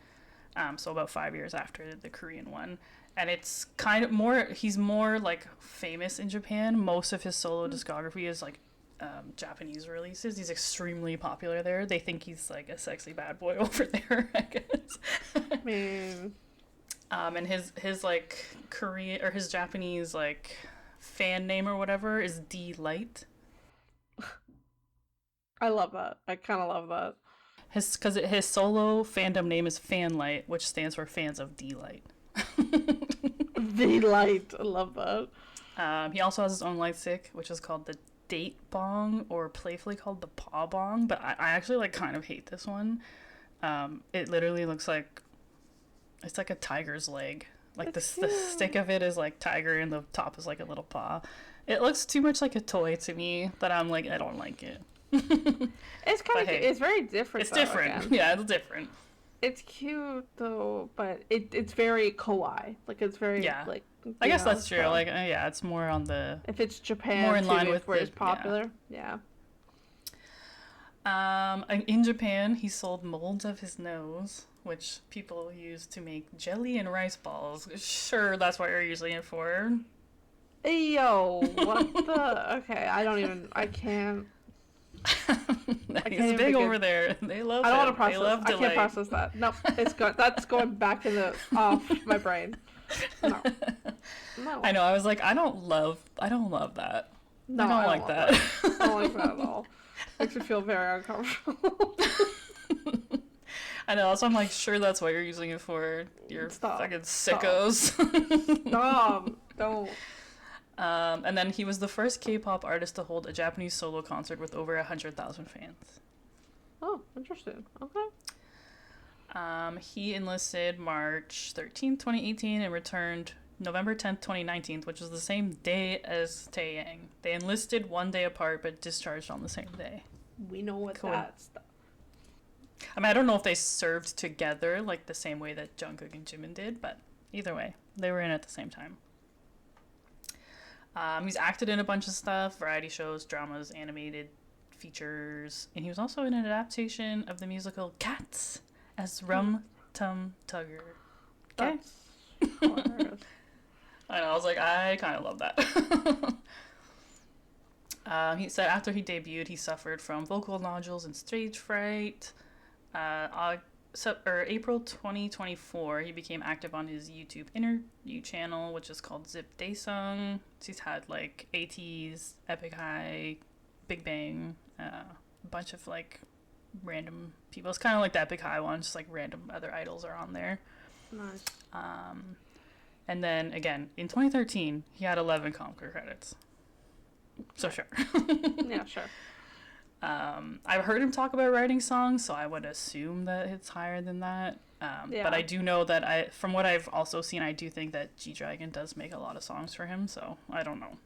Speaker 3: So about 5 years after the Korean one. And it's kind of he's more like famous in Japan. Most of his solo discography is like Japanese releases. He's extremely popular there. They think he's like a sexy bad boy over there, I guess. And his like Korean or his Japanese like fan name or whatever is D Light.
Speaker 2: I love that. I kind of love that.
Speaker 3: His solo fandom name is Fanlight, which stands for Fans of D-Light.
Speaker 2: D-Light, I love that.
Speaker 3: He also has his own light stick, which is called the Date Bong, or playfully called the Paw Bong, but I actually like kind of hate this one. It literally looks like it's like a tiger's leg. Like the stick of it is like tiger and the top is like a little paw. It looks too much like a toy to me that I'm like, I don't like it.
Speaker 2: It's kind of, it's very different.
Speaker 3: It's different. Again. Yeah, it's different.
Speaker 2: It's cute though, but it's very kawaii. Like it's very like.
Speaker 3: I guess that's true. Like yeah, it's more on the.
Speaker 2: If it's Japan,
Speaker 3: more in line with
Speaker 2: where it's popular. Yeah.
Speaker 3: In Japan, he sold molds of his nose, which people use to make jelly and rice balls. Sure, that's what you're using it for.
Speaker 2: Yo, what the? Okay, I can't.
Speaker 3: He's big over there. They love it.
Speaker 2: I don't want to process.
Speaker 3: They love
Speaker 2: I can't process that. Nope, it's good. That's going back to off my brain. No.
Speaker 3: I know. I was like, I don't love that.
Speaker 2: No,
Speaker 3: I don't like that.
Speaker 2: I don't like that at all. Makes me feel very uncomfortable.
Speaker 3: I know. So I'm like, sure, that's what you're using it for. You're fucking sickos.
Speaker 2: Stop. Don't.
Speaker 3: And then he was the first K-pop artist to hold a Japanese solo concert with over 100,000 fans.
Speaker 2: Oh, interesting. Okay.
Speaker 3: He enlisted March 13th, 2018, and returned November 10th, 2019, which was the same day as Taeyang. They enlisted one day apart, but discharged on the same day.
Speaker 2: We know what that's.
Speaker 3: I mean, I don't know if they served together like the same way that Jungkook and Jimin did, but either way, they were in at the same time. He's acted in a bunch of stuff, variety shows, dramas, animated features, and he was also in an adaptation of the musical Cats as Rum Tum Tugger. Okay. I know, I was like, I kind of love that. He said after he debuted, he suffered from vocal nodules and stage fright. April 2024, he became active on his YouTube interview channel, which is called Zip Daesung. He's had like ATEEZ, Epic High, Big Bang, a bunch of like random people. It's kind of like the Epic High one, just like random other idols are on there.
Speaker 2: Nice.
Speaker 3: And then again in 2013, he had 11 Conquer credits. So sure.
Speaker 2: Yeah, sure.
Speaker 3: I've heard him talk about writing songs, so I would assume that it's higher than that. But I do know that from what I've also seen, I do think that G-Dragon does make a lot of songs for him, so I don't know.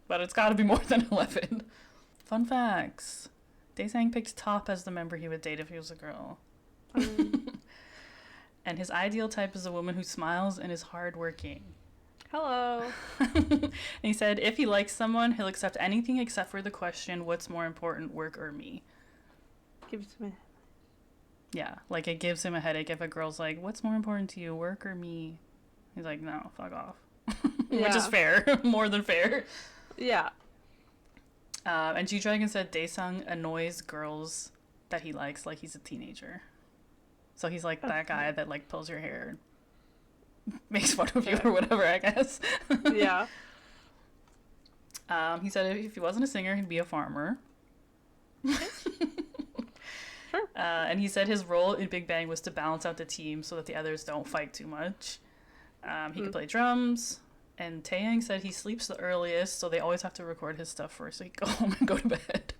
Speaker 3: But it's gotta be more than 11. Fun facts. Daesung picked Top as the member he would date if he was a girl. And his ideal type is a woman who smiles and is hardworking.
Speaker 2: Hello.
Speaker 3: And he said if he likes someone, he'll accept anything except for the question, what's more important, work or me?
Speaker 2: Gives me.
Speaker 3: Yeah, like it gives him a headache if a girl's like, what's more important to you, work or me? He's like, no, fuck off. Which is fair. More than fair.
Speaker 2: Yeah.
Speaker 3: And G-Dragon said Daesung annoys girls that he likes like he's a teenager. So he's like that guy that like pulls your hair and makes fun of you or whatever, I guess.
Speaker 2: Yeah.
Speaker 3: He said if he wasn't a singer, he'd be a farmer.
Speaker 2: Sure.
Speaker 3: And he said his role in Big Bang was to balance out the team so that the others don't fight too much. He could play drums. And Taeyang said he sleeps the earliest, so they always have to record his stuff first so he can go home and go to bed.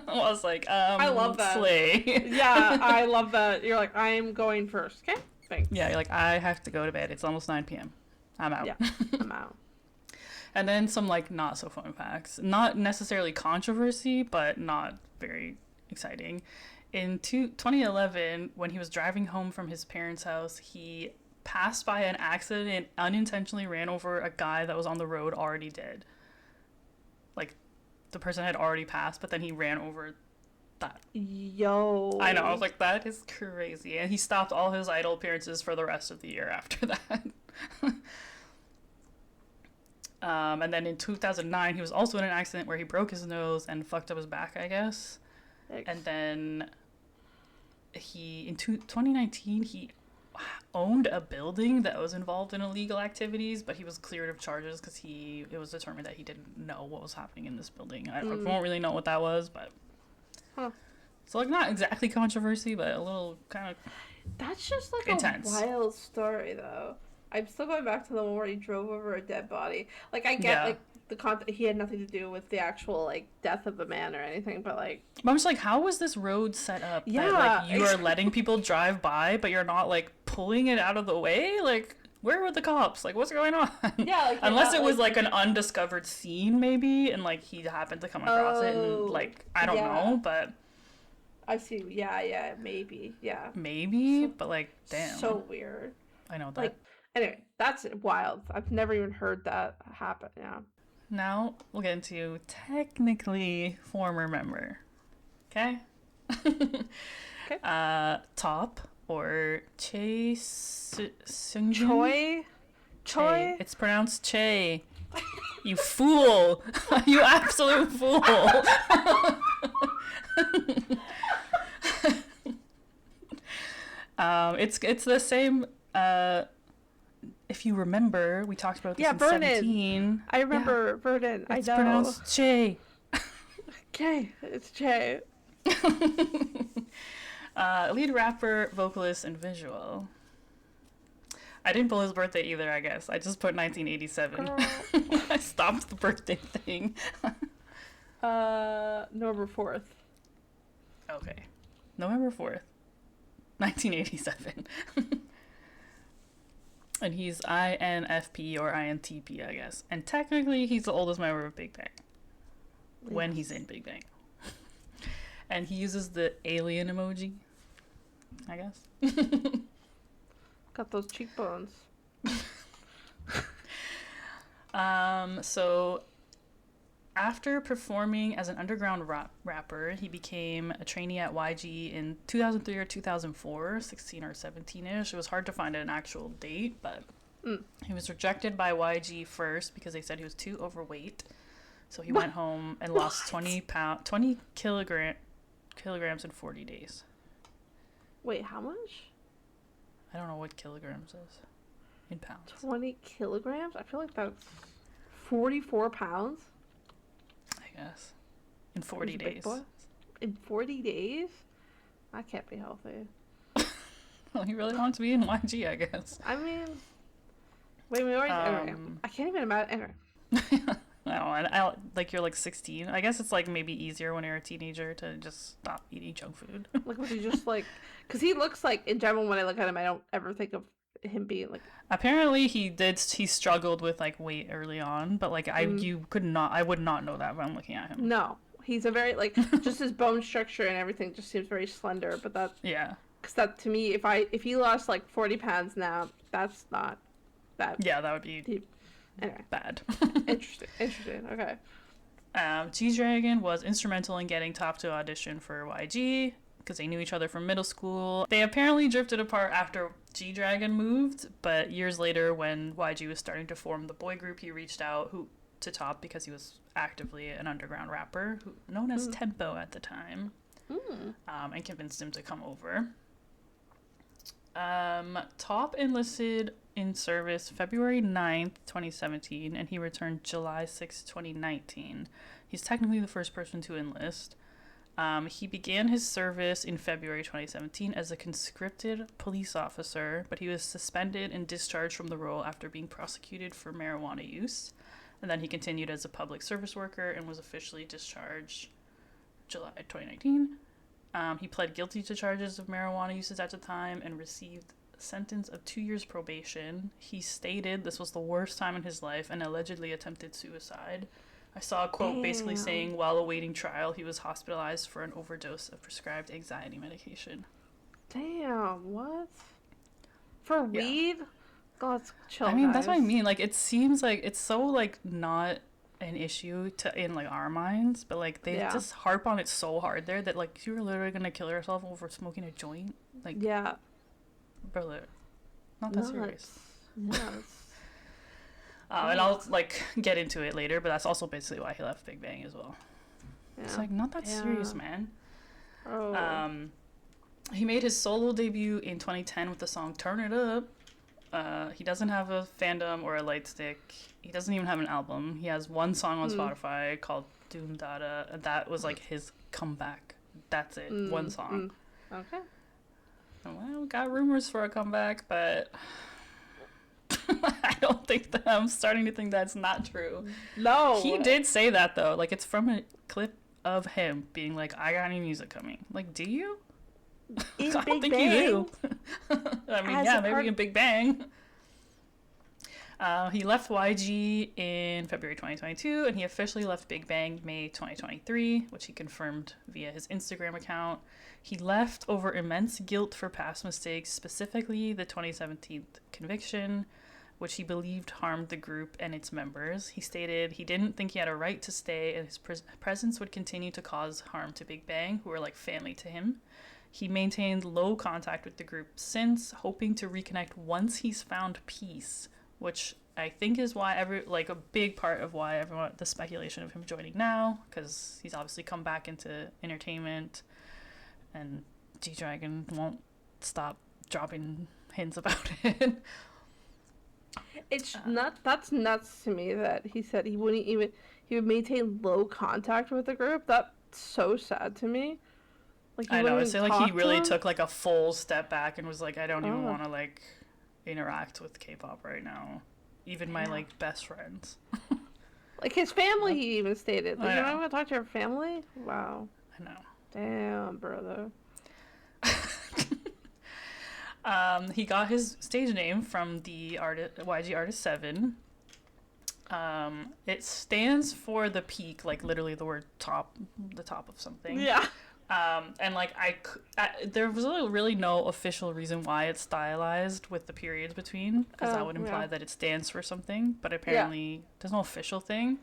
Speaker 3: I was like,
Speaker 2: I love that.
Speaker 3: Slay.
Speaker 2: Yeah, I love that. You're like, I'm going first, okay? Thanks.
Speaker 3: Yeah, you're like, I have to go to bed. It's almost 9 p.m. I'm out.
Speaker 2: Yeah, I'm out.
Speaker 3: And then some, like, not so fun facts. Not necessarily controversy, but not very exciting. In 2011, when he was driving home from his parents' house, he passed by an accident and unintentionally ran over a guy that was on the road already dead. Like, the person had already passed, but then he ran over that.
Speaker 2: Yo.
Speaker 3: I know, I was like, that is crazy. And he stopped all his idol appearances for the rest of the year after that. And then in 2009, he was also in an accident where he broke his nose and fucked up his back, I guess.
Speaker 2: Thanks.
Speaker 3: And then in 2019, he owned a building that was involved in illegal activities, but he was cleared of charges because it was determined that he didn't know what was happening in this building. I don't really know what that was, but So, like, not exactly controversy, but a little kind of
Speaker 2: That's just like
Speaker 3: intense.
Speaker 2: a wild story, though. I'm still going back to the one where he drove over a dead body. Like, I get,
Speaker 3: Yeah.
Speaker 2: like, he had nothing to do with the actual, like, death of the man or anything, but, like...
Speaker 3: But I'm just like, how was this road set up that, like, you are letting people drive by, but you're not, like, pulling it out of the way? Like, where were the cops? Like, what's going on?
Speaker 2: Yeah, like...
Speaker 3: Unless it was, like, an undiscovered scene, maybe, and, like, he happened to come across it, and, like, I don't know, but...
Speaker 2: I see. Yeah, maybe. Yeah.
Speaker 3: Maybe, but, like, damn.
Speaker 2: So weird.
Speaker 3: I know that.
Speaker 2: Like, anyway, that's wild. I've never even heard that happen, yeah.
Speaker 3: Now, we'll get into technically former member. Okay?
Speaker 2: Okay.
Speaker 3: Top or Chae Seungjin?
Speaker 2: Choi?
Speaker 3: Che. It's pronounced Che. You fool! You absolute fool! It's the same. If you remember, we talked about this in
Speaker 2: Vernon.
Speaker 3: 17.
Speaker 2: I remember Vernon.
Speaker 3: It's
Speaker 2: I know.
Speaker 3: pronounced Che.
Speaker 2: Okay, it's Che.
Speaker 3: Lead rapper, vocalist, and visual. I didn't pull his birthday either, I guess. I just put 1987. I stopped the birthday thing.
Speaker 2: November 4th.
Speaker 3: Okay. November 4th, 1987. And he's INFP or INTP, I guess. And technically, he's the oldest member of Big Bang. Yes. When he's in Big Bang. And he uses the alien emoji, I guess.
Speaker 2: Got those cheekbones.
Speaker 3: So after performing as an underground rapper, he became a trainee at YG in 2003 or 2004, 16 or 17-ish. It was hard to find an actual date, but he was rejected by YG first because they said he was too overweight. So he went home and lost 20 kilograms in 40 days.
Speaker 2: Wait, how much?
Speaker 3: I don't know what kilograms is in pounds.
Speaker 2: 20 kilograms? I feel like that's 44 pounds.
Speaker 3: I guess. In 40 days.
Speaker 2: In 40 days? That can't be healthy.
Speaker 3: Well, he really wants to be in YG, I guess.
Speaker 2: I mean... Wait, anyway, I can't even imagine... Anyway.
Speaker 3: I like, you're like 16. I guess it's like maybe easier when you're a teenager to just stop eating junk food.
Speaker 2: Like, was he just like... Because he looks like, in general, when I look at him, I don't ever think of him being like...
Speaker 3: Apparently he struggled with like weight early on, but like I would not know that when I'm looking at him.
Speaker 2: No, he's a very like just his bone structure and everything just seems very slender, but that...
Speaker 3: Yeah.
Speaker 2: Because that, to me, if he lost like 40 pounds now, that's not that...
Speaker 3: Yeah, that would be...
Speaker 2: deep. Anyway.
Speaker 3: Bad.
Speaker 2: Interesting. Okay.
Speaker 3: G-Dragon was instrumental in getting Top to audition for YG because they knew each other from middle school. They apparently drifted apart after G-Dragon moved, but years later when YG was starting to form the boy group, he reached out to Top because he was actively an underground rapper known as Tempo at the time, and convinced him to come over. Top enlisted in service February 9th, 2017, and he returned July 6th, 2019. He's technically the first person to enlist. He began his service in February 2017 as a conscripted police officer, but he was suspended and discharged from the role after being prosecuted for marijuana use. And then he continued as a public service worker and was officially discharged July 2019. He pled guilty to charges of marijuana uses at the time and received a sentence of 2 years probation. He stated this was the worst time in his life and allegedly attempted suicide. I saw a quote basically saying while awaiting trial, he was hospitalized for an overdose of prescribed anxiety medication.
Speaker 2: Damn, what? For weed? God, chill,
Speaker 3: I mean,
Speaker 2: guys.
Speaker 3: that's what I mean. Like, it seems like it's so, like, not an issue in like our minds, but like they just harp on it so hard there that like you're literally gonna kill yourself over smoking a joint. Like, brother, not that serious. And I'll like get into it later, but that's also basically why he left Big Bang as well. It's like not that serious, man. He made his solo debut in 2010 with the song Turn It Up. He doesn't have a fandom or a light stick. He doesn't even have an album. He has one song on Spotify called Doom Dada. That was like his comeback That's it. One song.
Speaker 2: Okay.
Speaker 3: Well, we got rumors for a comeback, but I don't think that I'm starting to think that's not true.
Speaker 2: No.
Speaker 3: He did say that though. Like, it's from a clip of him being like, "I got new music coming." Like, do you?
Speaker 2: In
Speaker 3: I don't
Speaker 2: Big
Speaker 3: think
Speaker 2: Bang,
Speaker 3: you do. I mean, yeah, maybe in Big Bang. He left YG in February 2022, and he officially left Big Bang May 2023, which he confirmed via his Instagram account. He left over immense guilt for past mistakes, specifically the 2017 conviction, which he believed harmed the group and its members. He stated he didn't think he had a right to stay, and his presence would continue to cause harm to Big Bang, who were like family to him. He maintained low contact with the group since, hoping to reconnect once he's found peace, which I think is why a big part of why everyone, the speculation of him joining now, because he's obviously come back into entertainment, and G-Dragon won't stop dropping hints about it.
Speaker 2: It's that's nuts to me that he said he would maintain low contact with the group. That's so sad to me. Like,
Speaker 3: I know, it's like he really
Speaker 2: them?
Speaker 3: took like a full step back and was like, I don't even want to like interact with K-pop right now. Even my like best friends.
Speaker 2: Like his family, he even stated. Like,
Speaker 3: I
Speaker 2: you're
Speaker 3: know.
Speaker 2: not gonna talk to your family? Wow.
Speaker 3: I know.
Speaker 2: Damn, brother.
Speaker 3: He got his stage name from the YG Artist 7. It stands for the peak, like literally the word top, the top of something.
Speaker 2: Yeah.
Speaker 3: And like there was really no official reason why it's stylized with the periods between, because that would imply that it stands for something, but apparently there's no official thing.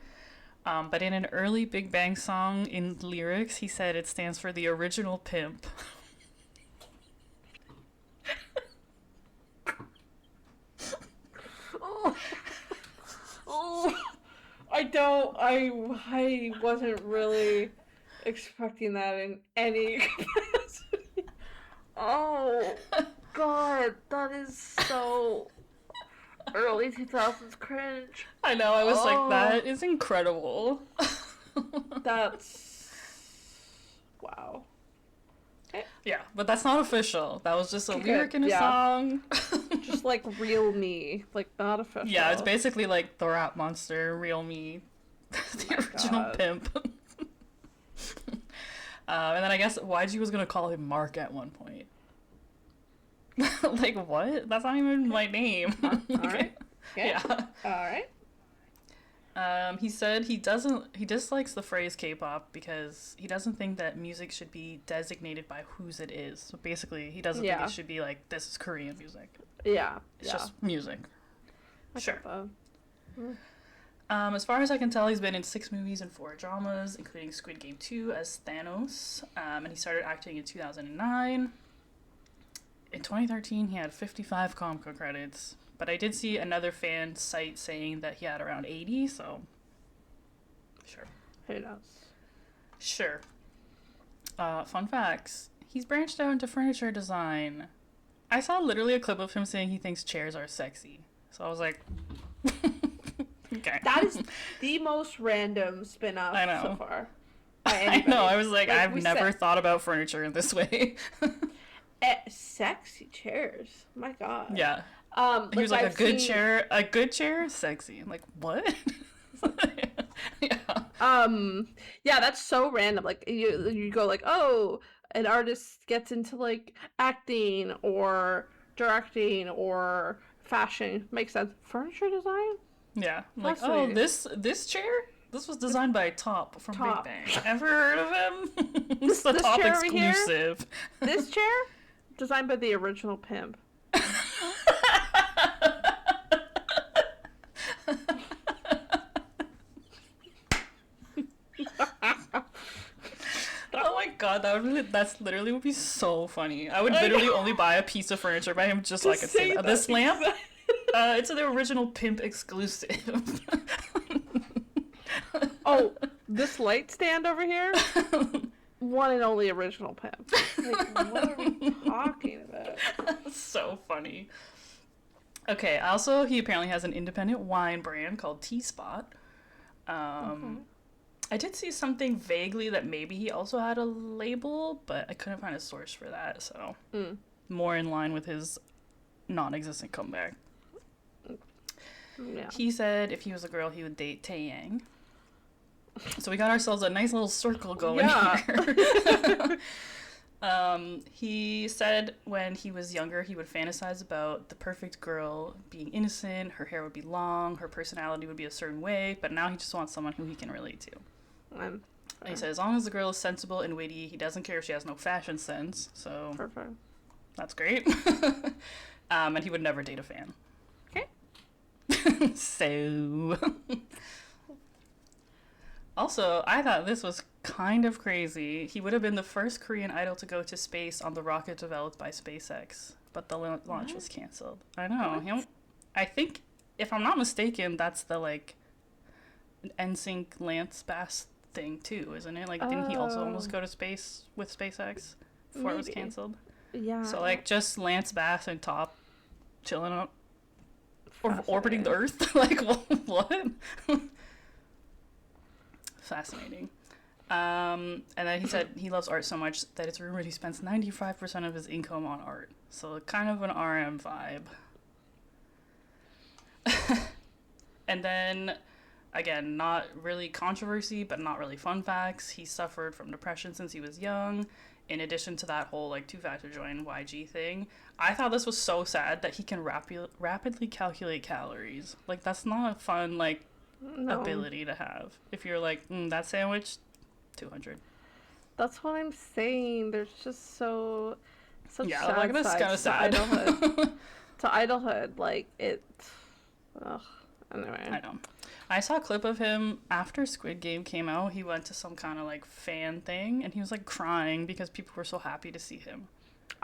Speaker 3: But in an early Big Bang song in lyrics, he said it stands for the original pimp.
Speaker 2: I wasn't really expecting that in any capacity. Oh, God, that is so early 2000s cringe.
Speaker 3: I know, I was like, that is incredible.
Speaker 2: That's... wow.
Speaker 3: Yeah, but that's not official. That was just a lyric in a song.
Speaker 2: Just like Real Me, like not official.
Speaker 3: Yeah, it's basically like the rap monster, Real Me, the original pimp. And then I guess YG was gonna call him Mark at one point. Like, what? That's not even my name.
Speaker 2: Alright.
Speaker 3: Yeah.
Speaker 2: Alright.
Speaker 3: He said he dislikes the phrase K-pop because he doesn't think that music should be designated by whose it is. So basically, he doesn't think it should be like, this is Korean music.
Speaker 2: Yeah.
Speaker 3: It's just music. Sure.
Speaker 2: Mm.
Speaker 3: As far as I can tell, he's been in 6 movies and 4 dramas, including Squid Game 2 as Thanos, and he started acting in 2009. In 2013, he had 55 Comco credits, but I did see another fan site saying that he had around 80, so sure.
Speaker 2: Who knows?
Speaker 3: Sure. Fun facts. He's branched out into furniture design. I saw literally a clip of him saying he thinks chairs are sexy, so I was like... Okay.
Speaker 2: That is the most random spin-off so far.
Speaker 3: I know, I was like I've never thought about furniture in this way.
Speaker 2: Sexy chairs. My God.
Speaker 3: Yeah. He was like, a good chair is sexy. I'm like, what?
Speaker 2: Yeah. Yeah, that's so random. Like you go like, oh, an artist gets into like acting or directing or fashion. Makes sense. Furniture design?
Speaker 3: Yeah. Like, oh, this chair? This was designed by Top from Big Bang. Ever heard of him? It's the Top exclusive.
Speaker 2: This chair? Designed by the original Pimp.
Speaker 3: Oh my God, that's literally would be so funny. I would literally only buy a piece of furniture by him just so I could say that. This lamp? It's the original Pimp exclusive.
Speaker 2: Oh, this light stand over here? One and only original Pimp. Like, what are we talking about?
Speaker 3: That's so funny. Okay, also, he apparently has an independent wine brand called T-Spot. I did see something vaguely that maybe he also had a label, but I couldn't find a source for that, so more in line with his non-existent comeback.
Speaker 2: Yeah.
Speaker 3: He said if he was a girl, he would date Taeyang. So we got ourselves a nice little circle going here. He said when he was younger, he would fantasize about the perfect girl being innocent, her hair would be long, her personality would be a certain way, but now he just wants someone who he can relate to. And he said as long as the girl is sensible and witty, he doesn't care if she has no fashion sense, so
Speaker 2: Perfect.
Speaker 3: that's great. And he would never date a fan.
Speaker 2: Okay.
Speaker 3: So... Also, I thought this was kind of crazy. He would have been the first Korean idol to go to space on the rocket developed by SpaceX, but the launch was canceled. I know. I think, if I'm not mistaken, that's the, like, NSYNC Lance Bass thing, too, isn't it? Like, didn't he also almost go to space with SpaceX before it was canceled?
Speaker 2: Yeah.
Speaker 3: So, like, just Lance Bass and Top chilling up, or orbiting the Earth? Like, what? Fascinating. And then he said he loves art so much that it's rumored he spends 95% of his income on art. So kind of an RM vibe. And then, again, not really controversy, but not really fun facts. He suffered from depression since he was young. In addition to that whole, like, two-factor join YG thing. I thought this was so sad that he can rapidly calculate calories. Like, that's not a fun, like, ability to have. If you're like, that sandwich, 200.
Speaker 2: That's what I'm saying. There's just such sad
Speaker 3: like, that's kind of sad.
Speaker 2: To idolhood. To idolhood, like it. Ugh. Anyway.
Speaker 3: I know. I saw a clip of him after Squid Game came out. He went to some kind of like fan thing, and he was like crying because people were so happy to see him.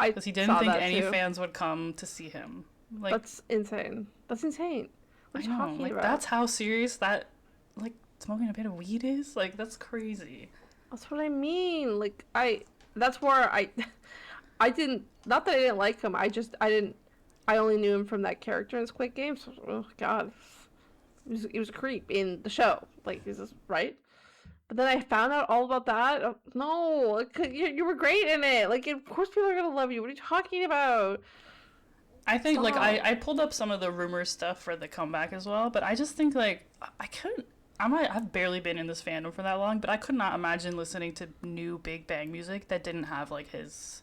Speaker 3: Because he didn't think any fans would come to see him. Like,
Speaker 2: that's insane. That's insane. What are you talking about?
Speaker 3: That's how serious that, like, smoking a bit of weed is? Like, that's crazy.
Speaker 2: That's what I mean. Like, that's where I didn't, not that I didn't like him, I only knew him from that character in Squid Game, so, oh, God. He was a creep in the show. Like, is this right? But then I found out all about that. Oh, no, like, you were great in it. Like, of course people are going to love you. What are you talking about?
Speaker 3: I think, like, I pulled up some of the rumor stuff for the comeback as well, but I just think, like, I've barely been in this fandom for that long, but I could not imagine listening to new Big Bang music that didn't have, like, his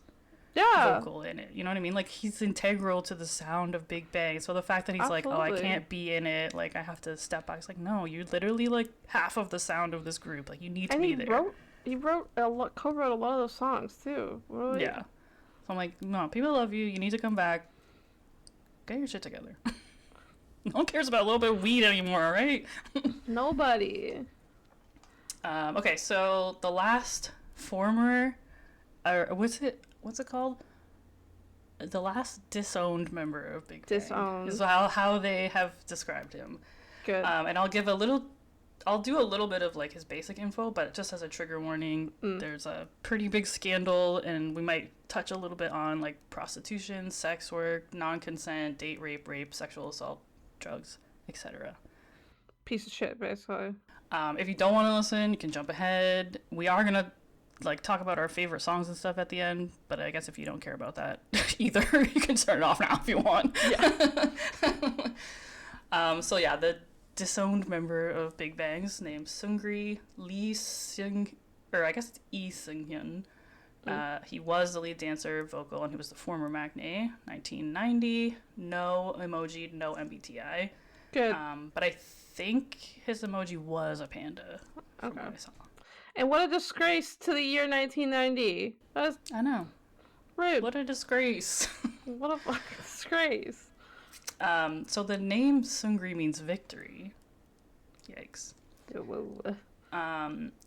Speaker 3: vocal in it. You know what I mean? Like, he's integral to the sound of Big Bang, so the fact that he's Absolutely. Like, oh, I can't be in it, like, I have to step back. It's like, no, you're literally, like, half of the sound of this group. Like, you need to be there.
Speaker 2: He co-wrote a lot of those songs, too. Really?
Speaker 3: Yeah. So I'm like, no, people love you. You need to come back. Get your shit together. No one cares about a little bit of weed anymore, all right?
Speaker 2: Nobody.
Speaker 3: Okay, so the last former, what's it called? The last disowned member of Big Bang. Disowned. Is how they have described him.
Speaker 2: Good.
Speaker 3: And I'll do a little bit of, like, his basic info, but just as a trigger warning, there's a pretty big scandal, and we might touch a little bit on, like, prostitution, sex work, non-consent, date rape, sexual assault, drugs, etc.
Speaker 2: Piece of shit, basically.
Speaker 3: If you don't want to listen, you can jump ahead. We are going to, like, talk about our favorite songs and stuff at the end, but I guess if you don't care about that either, you can turn it off now if you want. Yeah. So, yeah, the disowned member of Big Bang's named Seungri Lee Seung, or I guess it's Lee Seung-hyun. He was the lead dancer, vocal, and he was the former Magne. 1990, no emoji, no MBTI.
Speaker 2: Good.
Speaker 3: But I think his emoji was a panda. From what I saw.
Speaker 2: And what a disgrace to the year 1990.
Speaker 3: I know.
Speaker 2: Rude.
Speaker 3: What a disgrace.
Speaker 2: What a fucking disgrace.
Speaker 3: So the name Seungri means victory. Yikes.
Speaker 2: Whoa.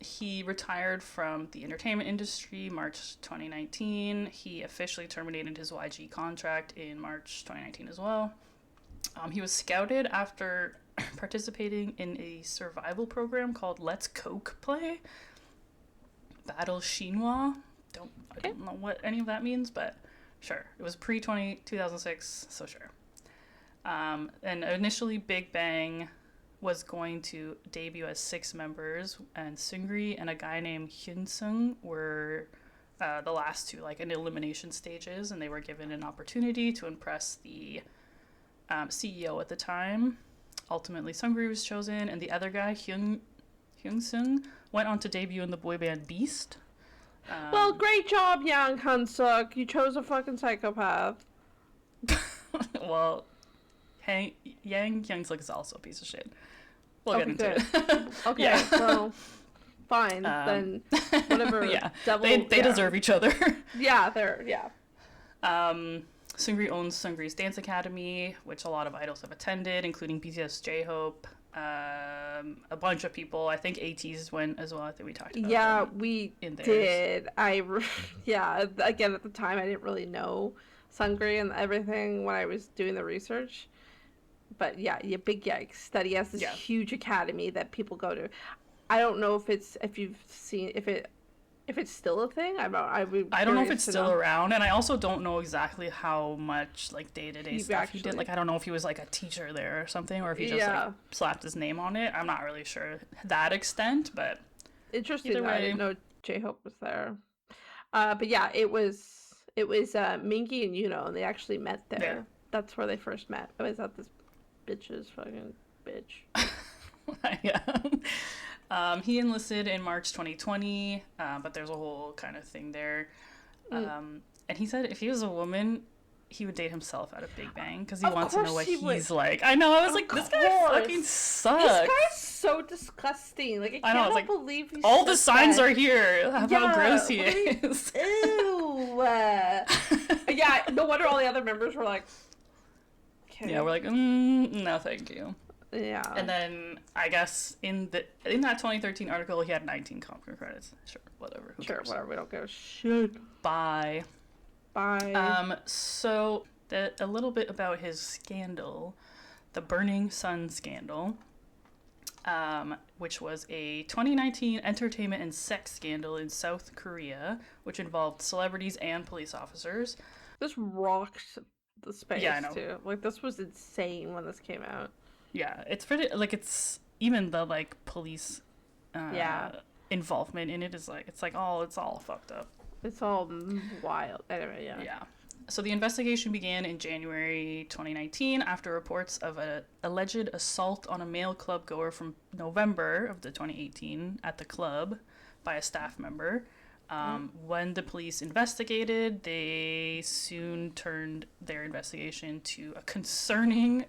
Speaker 3: He retired from the entertainment industry March 2019. He officially terminated his YG contract in March 2019 as well. He was scouted after participating in a survival program called Let's Coke Play. Battle Chinois. I don't know what any of that means, but sure. It was pre-2006, so sure. And initially Big Bang was going to debut as 6 members, and Seungri and a guy named Hyunsung were the last 2, like, in elimination stages, and they were given an opportunity to impress the CEO at the time. Ultimately, Seungri was chosen, and the other guy, Hyunsung, went on to debut in the boy band Beast.
Speaker 2: Well, great job, Yang Hyunsuk. You chose a fucking psychopath.
Speaker 3: Well, Yang Hyunsuk is also a piece of shit. We'll get into
Speaker 2: good.
Speaker 3: it.
Speaker 2: Okay,
Speaker 3: Yeah.
Speaker 2: well, fine. Then whatever.
Speaker 3: Yeah,
Speaker 2: Devil,
Speaker 3: they deserve each other.
Speaker 2: Yeah, they're, yeah.
Speaker 3: Seungri owns Seungri's Dance Academy, which a lot of idols have attended, including BTS, J-Hope, a bunch of people. I think ATEEZ went as well. I think we talked about
Speaker 2: Yeah,
Speaker 3: them
Speaker 2: we
Speaker 3: in theirs.
Speaker 2: did. Yeah, again, at the time, I didn't really know Seungri and everything when I was doing the research. But yeah, big yikes that he has this huge academy that people go to. I don't know if it's still a thing. I don't
Speaker 3: know if it's still around, and I also don't know exactly how much like day-to-day stuff he did. Like, I don't know if he was like a teacher there or something, or if he just like slapped his name on it. I'm not really sure that extent, but
Speaker 2: interesting. I didn't know J-Hope was there. But yeah, it was Mingi and Yuno, and they actually met there. Yeah. That's where they first met. I was at this bitch's fucking bitch.
Speaker 3: Yeah. He enlisted in March 2020, but there's a whole kind of thing there. And he said if he was a woman, he would date himself out of BigBang because he wants to know what he's like. I know. I was like, this guy fucking sucks. This guy's
Speaker 2: so disgusting. Like, I can't believe he's
Speaker 3: all the signs are here. How gross he is.
Speaker 2: Ew. Yeah, no wonder all the other members were like, okay.
Speaker 3: Yeah, we're like, no, thank you.
Speaker 2: Yeah.
Speaker 3: And then I guess in that 2013 article, he had 19 concert credits. Sure, whatever. Who cares?
Speaker 2: Whatever. We don't give a shit.
Speaker 3: Bye.
Speaker 2: So
Speaker 3: a little bit about his scandal, the Burning Sun scandal, which was a 2019 entertainment and sex scandal in South Korea, which involved celebrities and police officers.
Speaker 2: This rocked the space,
Speaker 3: yeah, I know.
Speaker 2: Too. Like, this was insane when this came out.
Speaker 3: Yeah, it's pretty, like, it's, even the, like, police, involvement in it is, like, it's all fucked up.
Speaker 2: It's all wild. Anyway, yeah.
Speaker 3: Yeah. So the investigation began in January 2019 after reports of an alleged assault on a male club goer from November of the 2018 at the club by a staff member. When the police investigated, they soon turned their investigation to a concerning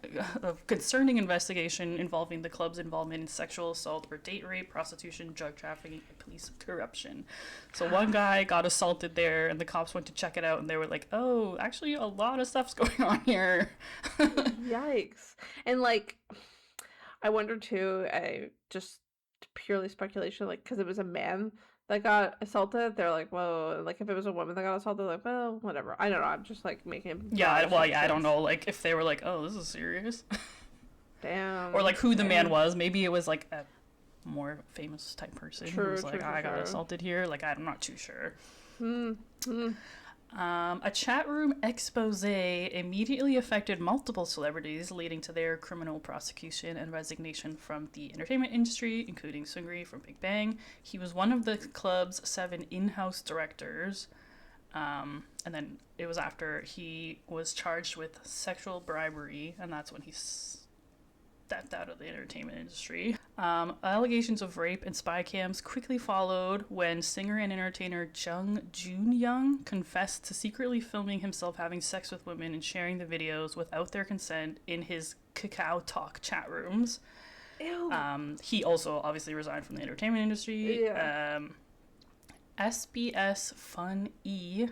Speaker 3: investigation involving the club's involvement in sexual assault or date rape, prostitution, drug trafficking, and police corruption. So one guy got assaulted there, and the cops went to check it out, and they were like, oh, actually a lot of stuff's going on here.
Speaker 2: Yikes. And, like, I wonder, too, just purely speculation, like, because it was a man that got assaulted, they're like, whoa. Like, if it was a woman that got assaulted, like, well, whatever. I don't know. I'm just, like, making...
Speaker 3: I don't know, like, if they were like, oh, this is serious.
Speaker 2: Damn.
Speaker 3: Or, like, who the man was. Maybe it was, like, a more famous type person who was like, I got assaulted here. Like, I'm not too sure. A chat room expose immediately affected multiple celebrities, leading to their criminal prosecution and resignation from the entertainment industry, including Seungri from BigBang. He was one of the club's 7 in-house directors, and then it was after he was charged with sexual bribery, and that's when he stepped out of the entertainment industry. Allegations of rape and spy cams quickly followed when singer and entertainer Jung Joon-young confessed to secretly filming himself having sex with women and sharing the videos without their consent in his Kakao Talk chat rooms.
Speaker 2: Ew.
Speaker 3: He also obviously resigned from the entertainment industry.
Speaker 2: Yeah.
Speaker 3: SBS Fun E,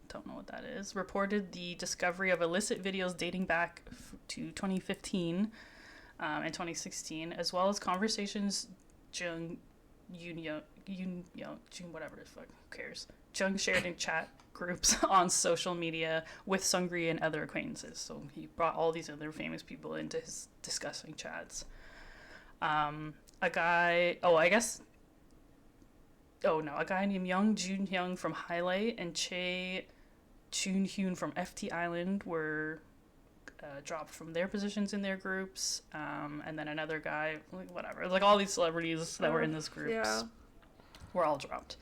Speaker 3: don't know what that is, reported the discovery of illicit videos dating back to 2015 and 2016, as well as conversations Jung whatever the fuck, who cares? Jung shared in chat groups on social media with Seungri and other acquaintances. So he brought all these other famous people into his discussing chats. A guy named Young Joon-hyun from Highlight and Chae Jun-hyun from FT Island were dropped from their positions in their groups, and then another guy, like, whatever, like all these celebrities that were in this group were all dropped.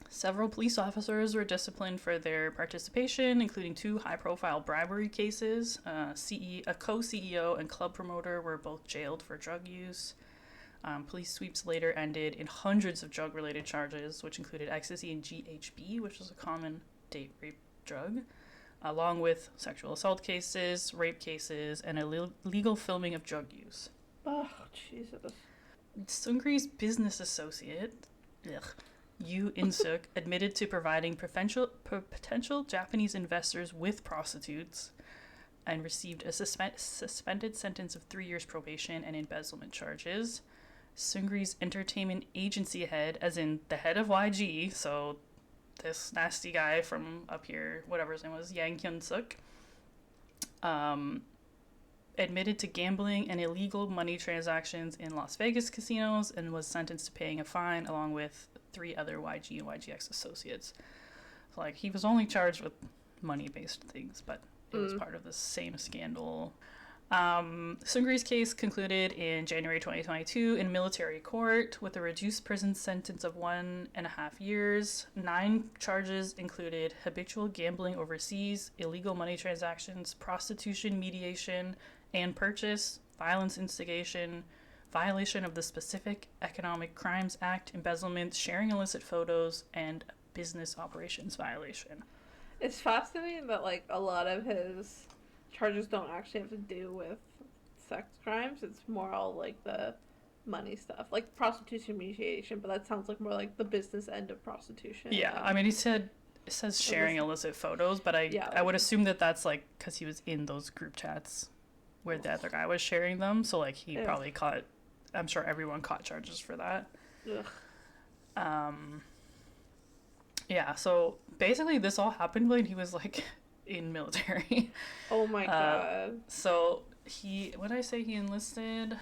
Speaker 3: Several police officers were disciplined for their participation, including 2 high-profile bribery cases. A co-CEO and club promoter were both jailed for drug use. Police sweeps later ended in hundreds of drug-related charges, which included ecstasy and GHB, which is a common date rape drug, along with sexual assault cases, rape cases, and illegal filming of drug use.
Speaker 2: Oh, Jesus.
Speaker 3: Seungri's business associate, Yu In-suk, admitted to providing potential Japanese investors with prostitutes and received a suspended sentence of 3 years probation and embezzlement charges. Seungri's entertainment agency head, as in the head of YG, so this nasty guy from up here, whatever his name was, Yang Hyun-suk, admitted to gambling and illegal money transactions in Las Vegas casinos and was sentenced to paying a fine along with 3 other YG and YGX associates. So, like, he was only charged with money-based things, but it was part of the same scandal. Seungri's case concluded in January 2022 in military court with a reduced prison sentence of 1.5 years. 9 charges included habitual gambling overseas, illegal money transactions, prostitution, mediation and purchase, violence instigation, violation of the Specific Economic Crimes Act, embezzlement, sharing illicit photos, and business operations violation.
Speaker 2: It's fascinating that, like, a lot of his charges don't actually have to do with sex crimes. It's more all, like, the money stuff. Like, prostitution mediation, but that sounds like more like the business end of prostitution.
Speaker 3: Yeah, I mean, it says sharing illicit photos, but I would assume that that's, like, because he was in those group chats where the other guy was sharing them, so, like, he probably caught... I'm sure everyone caught charges for that. Ugh. Yeah, so basically this all happened when he was, like, in military.
Speaker 2: Oh my god.
Speaker 3: So what did I say he enlisted?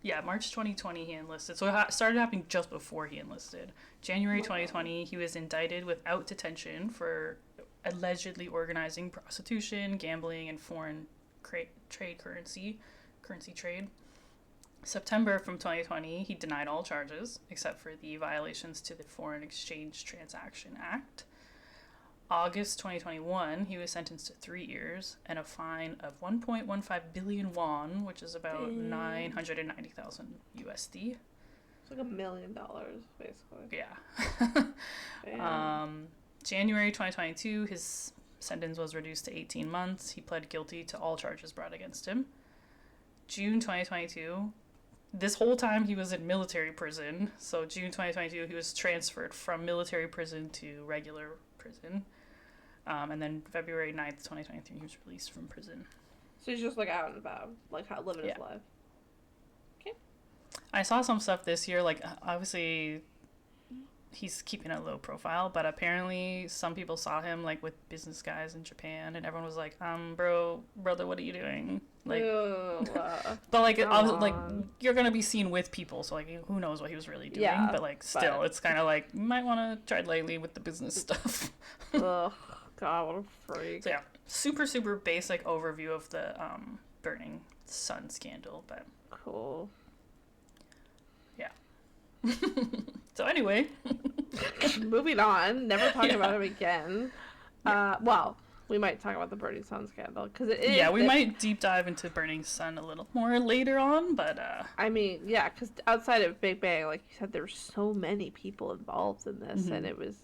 Speaker 3: Yeah, March 2020 he enlisted. So it started happening just before he enlisted. January 2020 he was indicted without detention for allegedly organizing prostitution, gambling, and foreign currency trade. September from 2020, he denied all charges, except for the violations to the Foreign Exchange Transaction Act. August 2021, he was sentenced to 3 years and a fine of 1.15 billion won, which is about 990,000 USD.
Speaker 2: It's like $1 million, basically.
Speaker 3: Yeah. January 2022, his sentence was reduced to 18 months. He pled guilty to all charges brought against him. June 2022, this whole time he was in military prison. So June 2022, he was transferred from military prison to regular prison. And then February 9th, 2023, he was released from prison.
Speaker 2: So he's just, like, out and about, like, living his life. Okay.
Speaker 3: I saw some stuff this year, like, obviously he's keeping a low profile, but apparently some people saw him, like, with business guys in Japan, and everyone was like, brother, what are you doing? Like, but, like, like, you're gonna be seen with people, so, like, who knows what he was really doing,
Speaker 2: yeah,
Speaker 3: but, like, still, it's kind of like, you might want to tread lightly with the business stuff.
Speaker 2: Ugh, God, what a freak. So,
Speaker 3: yeah, super, super basic overview of the Burning Sun scandal, but...
Speaker 2: Cool.
Speaker 3: Yeah. So anyway.
Speaker 2: Moving on, never talking about him again. Well, we might talk about the Burning Sun scandal, because it is...
Speaker 3: Yeah, we might deep dive into Burning Sun a little more later on, but...
Speaker 2: I mean, yeah, because outside of Big Bang, like you said, there were so many people involved in this, and it was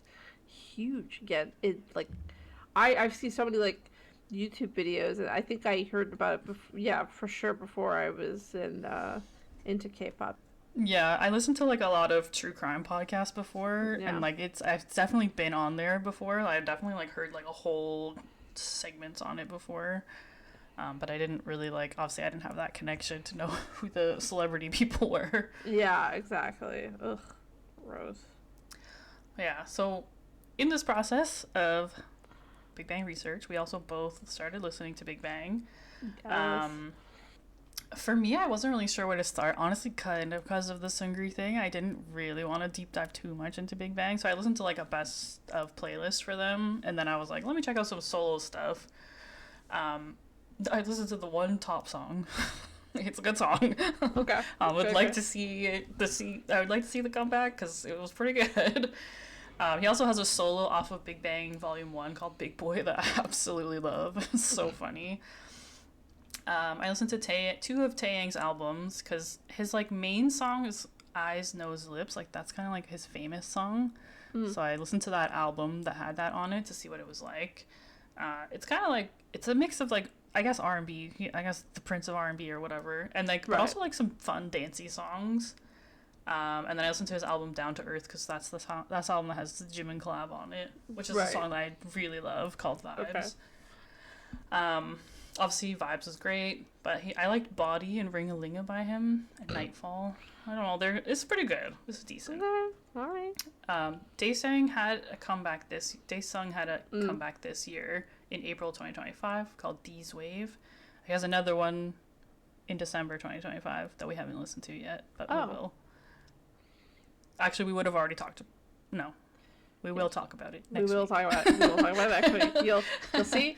Speaker 2: huge. Again, I've seen so many, like, YouTube videos, and I think I heard about it for sure before I was into K-pop.
Speaker 3: Yeah, I listened to, like, a lot of true crime podcasts before, and, like, I've definitely been on there before. I've definitely, like, heard, like, a whole segments on it before, but I didn't really, like, obviously I didn't have that connection to know who the celebrity people were.
Speaker 2: Yeah, exactly. Ugh, gross.
Speaker 3: Yeah, so in this process of Big Bang research, we also both started listening to Big Bang.
Speaker 2: Yes.
Speaker 3: For me, I wasn't really sure where to start. Honestly, kind of because of the Seungri thing, I didn't really want to deep dive too much into Big Bang. So I listened to, like, a best of playlist for them. And then I was like, let me check out some solo stuff. I listened to the one top song. It's a good song.
Speaker 2: Okay.
Speaker 3: I would
Speaker 2: Okay,
Speaker 3: like
Speaker 2: okay.
Speaker 3: to see I would like to see the comeback because it was pretty good. He also has a solo off of Big Bang Volume 1 called Big Boy that I absolutely love. It's so funny. I listened to two of Taeyang's albums because his like main song is Eyes, Nose, Lips. Like that's kind of like his famous song.
Speaker 2: Mm.
Speaker 3: So I listened to that album that had that on it to see what it was like. It's kind of like it's a mix of like I guess R&B, I guess the Prince of R&B or whatever, and like but
Speaker 2: Right.
Speaker 3: also like some fun dancey songs. And then I listened to his album Down to Earth because that's that's the album that has the Jimin collab on it, which is a
Speaker 2: Right.
Speaker 3: song that I really love called Vibes.
Speaker 2: Okay.
Speaker 3: Obviously Vibes was great, but I liked Body and Ring a Linga by him and Nightfall. I don't know, it's pretty good. It's decent.
Speaker 2: Okay. All right.
Speaker 3: Daesung had a comeback this year in April 2025 called D's Wave. He has another one in December 2025 that we haven't listened to yet, but we will. Actually, we would have already talked. No, we will talk about it next week.
Speaker 2: We will talk about it. We will talk about it next week. You'll see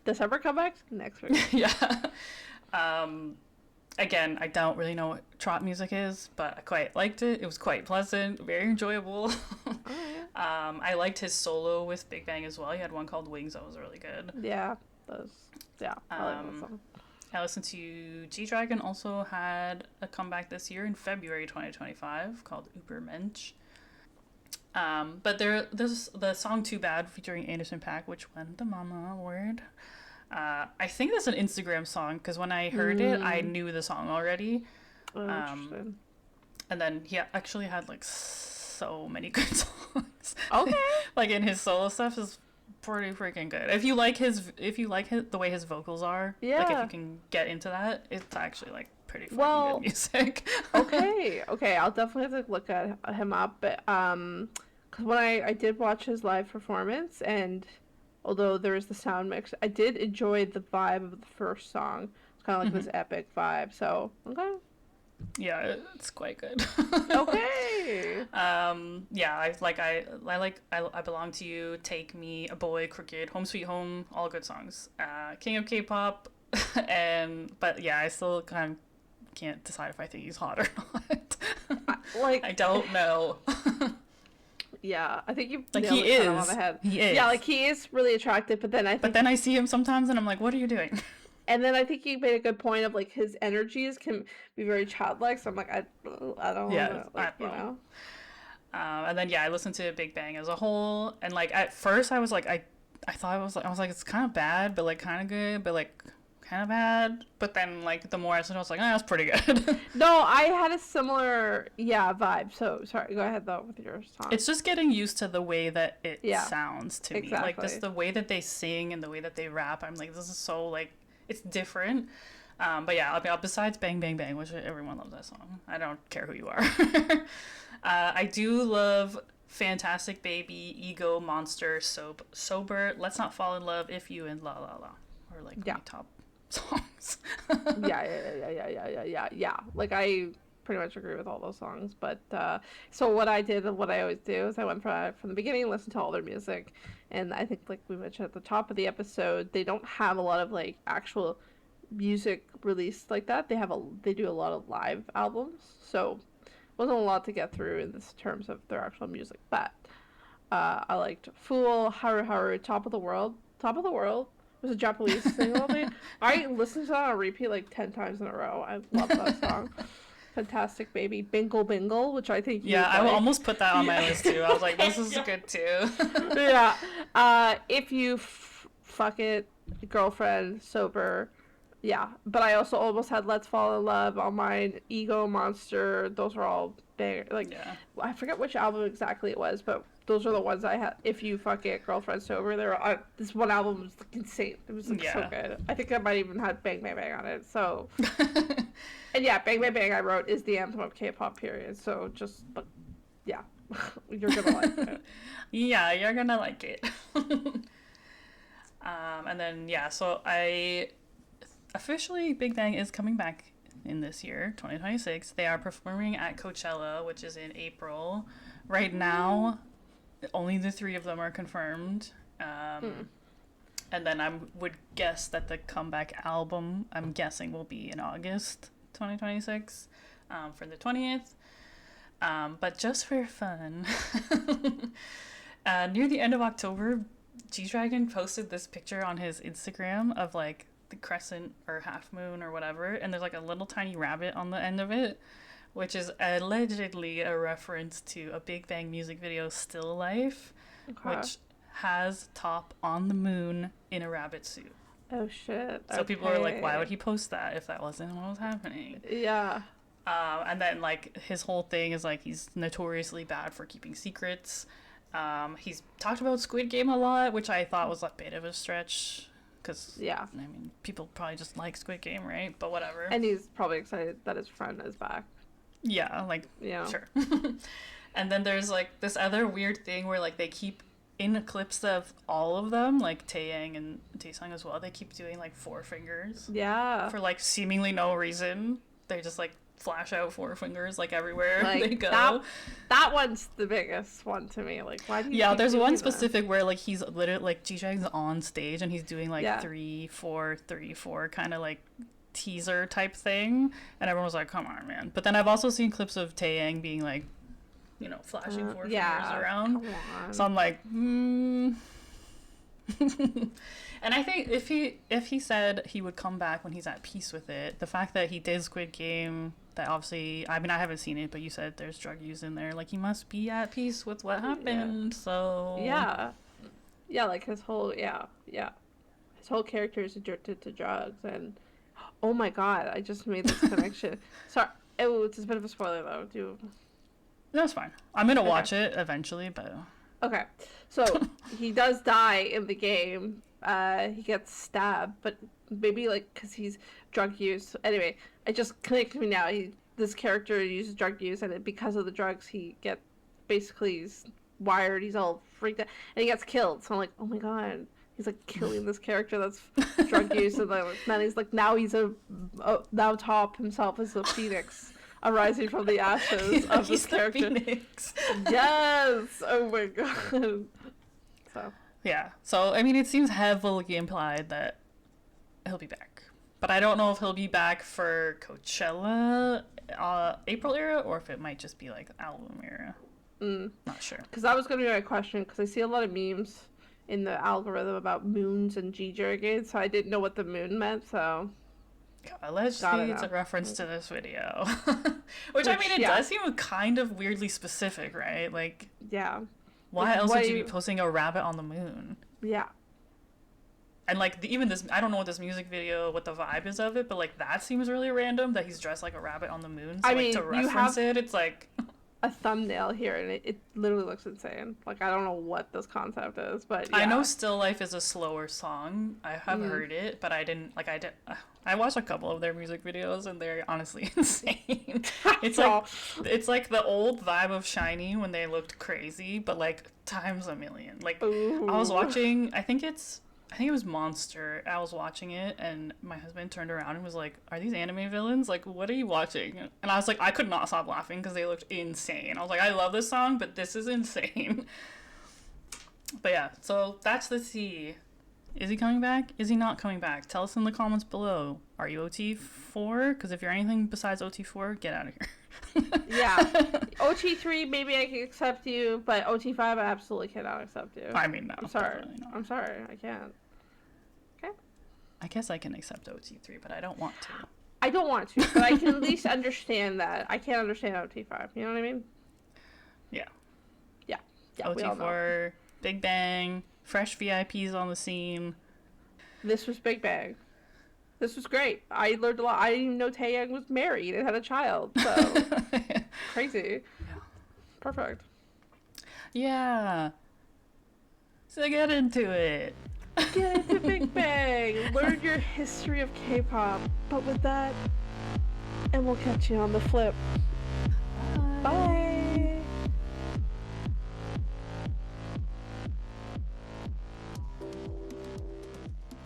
Speaker 2: December comebacks next week.
Speaker 3: Yeah. Again, I don't really know what trot music is, but I quite liked it. It was quite pleasant, very enjoyable. I liked his solo with Big Bang as well. He had one called Wings that was really good.
Speaker 2: Yeah, those. Yeah, I like that song.
Speaker 3: I listened to G-Dragon also had a comeback this year in February 2025 called Übermensch. But there's the song Too Bad featuring Anderson .Paak, which won the Mama Award. I think that's an Instagram song because when I heard it, I knew the song already.
Speaker 2: Interesting.
Speaker 3: And then he actually had like so many good songs.
Speaker 2: Okay.
Speaker 3: Like in his solo stuff is pretty freaking good. If you like the way his vocals are, like if you can get into that, it's actually like pretty fucking good music.
Speaker 2: Okay, I'll definitely have to look at him up, but because when I did watch his live performance, and although there is the sound mix, I did enjoy the vibe of the first song. It's kind of like this epic vibe. So okay.
Speaker 3: Yeah, it's quite good.
Speaker 2: Okay.
Speaker 3: Yeah, I Belong to You, Take Me, A Boy, Crooked, Home Sweet Home, all good songs. King of K-pop, but yeah, I still kind of can't decide if I think he's hot or not. I don't know.
Speaker 2: Yeah, I think you
Speaker 3: like
Speaker 2: nailed
Speaker 3: he
Speaker 2: it
Speaker 3: is.
Speaker 2: kind of on the head.
Speaker 3: He is.
Speaker 2: Yeah, like he is really attractive, but then I see
Speaker 3: him sometimes and I'm like, what are you doing?
Speaker 2: And then I think you made a good point of like his energies can be very childlike. So I'm like, I don't know, like, you know.
Speaker 3: And then I listened to Big Bang as a whole, and like at first I was like, I thought I was like it's kind of bad, but like kind of good, but like kind of bad. But then like the more I listened, I was like, oh, that's pretty good.
Speaker 2: No, I had a similar vibe. So sorry, go ahead though with your song.
Speaker 3: It's just getting used to the way that it sounds to
Speaker 2: exactly.
Speaker 3: me, like just the way that they sing and the way that they rap. I'm like, this is so like. It's different. But yeah, I mean, besides Bang Bang Bang, which everyone loves that song. I don't care who you are. I do love Fantastic Baby, Ego, Monster, Sober, Let's Not Fall in Love, If You, and La La La. Or like my top songs.
Speaker 2: Yeah. Like I pretty much agree with all those songs. But so what I always do is I went from the beginning, listened to all their music. And I think, like we mentioned at the top of the episode, they don't have a lot of like actual music released like that. They do a lot of live albums, so wasn't a lot to get through in this terms of their actual music. But I liked Fool, Haru Haru, Top of the World. Top of the World was a Japanese single. I listened to that on repeat like 10 times in a row. I love that song. Fantastic Baby, Bingle Bingle, which I think
Speaker 3: I almost put that on my list too. I was like, this is good too.
Speaker 2: Yeah. If You Fuck It, Girlfriend, Sober. Yeah. But I also almost had Let's Fall in Love on mine, Ego, Monster. Those were all big. Like, I forget which album exactly it was, but those are the ones I had. If You Fuck It, Girlfriend, Sober. This one album was like, insane. It was like so good. I think I might even have Bang Bang Bang on it. So. And yeah, Bang Bang Bang I wrote is the anthem of K-pop, period. So just, yeah, you're gonna like it.
Speaker 3: Yeah, you're gonna like it. And then so I officially Big Bang is coming back in this year, 2026. They are performing at Coachella, which is in April. Right now, only the 3 of them are confirmed. And then I would guess that the comeback album, I'm guessing, will be in August 2026 for the 20th. But just for fun, near the end of October, G-Dragon posted this picture on his Instagram of like the crescent or half moon or whatever, and there's like a little tiny rabbit on the end of it, which is allegedly a reference to a Big Bang music video, Still Life, which has Top on the moon in a rabbit suit.
Speaker 2: Oh shit.
Speaker 3: So people were like, why would he post that if that wasn't what was happening?
Speaker 2: Yeah.
Speaker 3: And then like his whole thing is like he's notoriously bad for keeping secrets. He's talked about Squid Game a lot, which I thought was a bit of a stretch because I mean people probably just like Squid Game, right? But whatever.
Speaker 2: And he's probably excited that his friend is back.
Speaker 3: Yeah, like sure. And then there's like this other weird thing where like they keep in clips of all of them, like Taeyang and Taesung as well, they keep doing like four fingers.
Speaker 2: Yeah.
Speaker 3: For like seemingly no reason. They just like flash out four fingers like everywhere
Speaker 2: like,
Speaker 3: they go.
Speaker 2: That one's the biggest one to me. Like, why do you
Speaker 3: Yeah, there's one specific where like he's literally like G-Dragon's on stage and he's doing like 3-4-3-4 kind of like teaser type thing, and everyone was like, come on, man. But then I've also seen clips of Taeyang being like, you know, flashing four fingers around. So I'm like, And I think if he said he would come back when he's at peace with it, the fact that he did Squid Game, that obviously, I mean, I haven't seen it, but you said there's drug use in there, like he must be at peace with what happened. So
Speaker 2: like his whole his whole character is addicted to drugs. And oh my god, I just made this connection. Sorry, it's a bit of a spoiler though.
Speaker 3: That's fine. I'm gonna watch it eventually, but
Speaker 2: okay. So he does die in the game. He gets stabbed, but maybe like because he's drug use. Anyway, it just connected me now. This character uses drug use, and because of the drugs, he's wired. He's all freaked out, and he gets killed. So I'm like, oh my god, he's like killing this character that's drug use, and then he's like now now Top himself is a phoenix. Arising from the ashes of this character. Phoenix. Yes! Oh my god. So.
Speaker 3: Yeah. So, I mean, it seems heavily implied that he'll be back. But I don't know if he'll be back for Coachella April era, or if it might just be like album era. Not sure. Because
Speaker 2: that was going to be my question, because I see a lot of memes in the algorithm about moons and G-Dragon, so I didn't know what the moon meant, so...
Speaker 3: Allegedly, it's a reference to this video. Which I mean, it does seem kind of weirdly specific, right? Like, why else would you be posting a rabbit on the moon?
Speaker 2: Yeah.
Speaker 3: And like, even this, I don't know what this music video, what the vibe is of it, but like, that seems really random that he's dressed like a rabbit on the moon. So, I mean, to reference it's like...
Speaker 2: a thumbnail here, and it literally looks insane. Like, I don't know what this concept is, but
Speaker 3: I know Still Life is a slower song. I have heard it, but I didn't, like, I watched a couple of their music videos, and they're honestly insane. It's like the old vibe of Shiny when they looked crazy, but like times a million. Like, I was watching, I think it was Monster. I was watching it, and my husband turned around and was like, are these anime villains? Like, what are you watching? And I was like, I could not stop laughing because they looked insane. I was like, I love this song, but this is insane. But yeah, so that's the tea. Is he coming back? Is he not coming back? Tell us in the comments below. Are you OT4? Because if you're anything besides OT4, get out of here.
Speaker 2: Yeah. OT3, maybe I can accept you, but OT5, I absolutely cannot accept you.
Speaker 3: I mean, no.
Speaker 2: I'm sorry. I'm sorry. I can't. Okay.
Speaker 3: I guess I can accept OT3, but I don't want to.
Speaker 2: I don't want to, but I can at least understand that. I can't understand OT5. You know what I mean?
Speaker 3: Yeah.
Speaker 2: Yeah.
Speaker 3: OT4, Big Bang, fresh VIPs on the scene.
Speaker 2: This was Big Bang. This was great. I learned a lot. I didn't even know Taeyang was married and had a child. So crazy. Yeah. Perfect.
Speaker 3: Yeah. So get into it.
Speaker 2: Get into Big Bang. Learn your history of K-pop. But with that, and we'll catch you on the flip.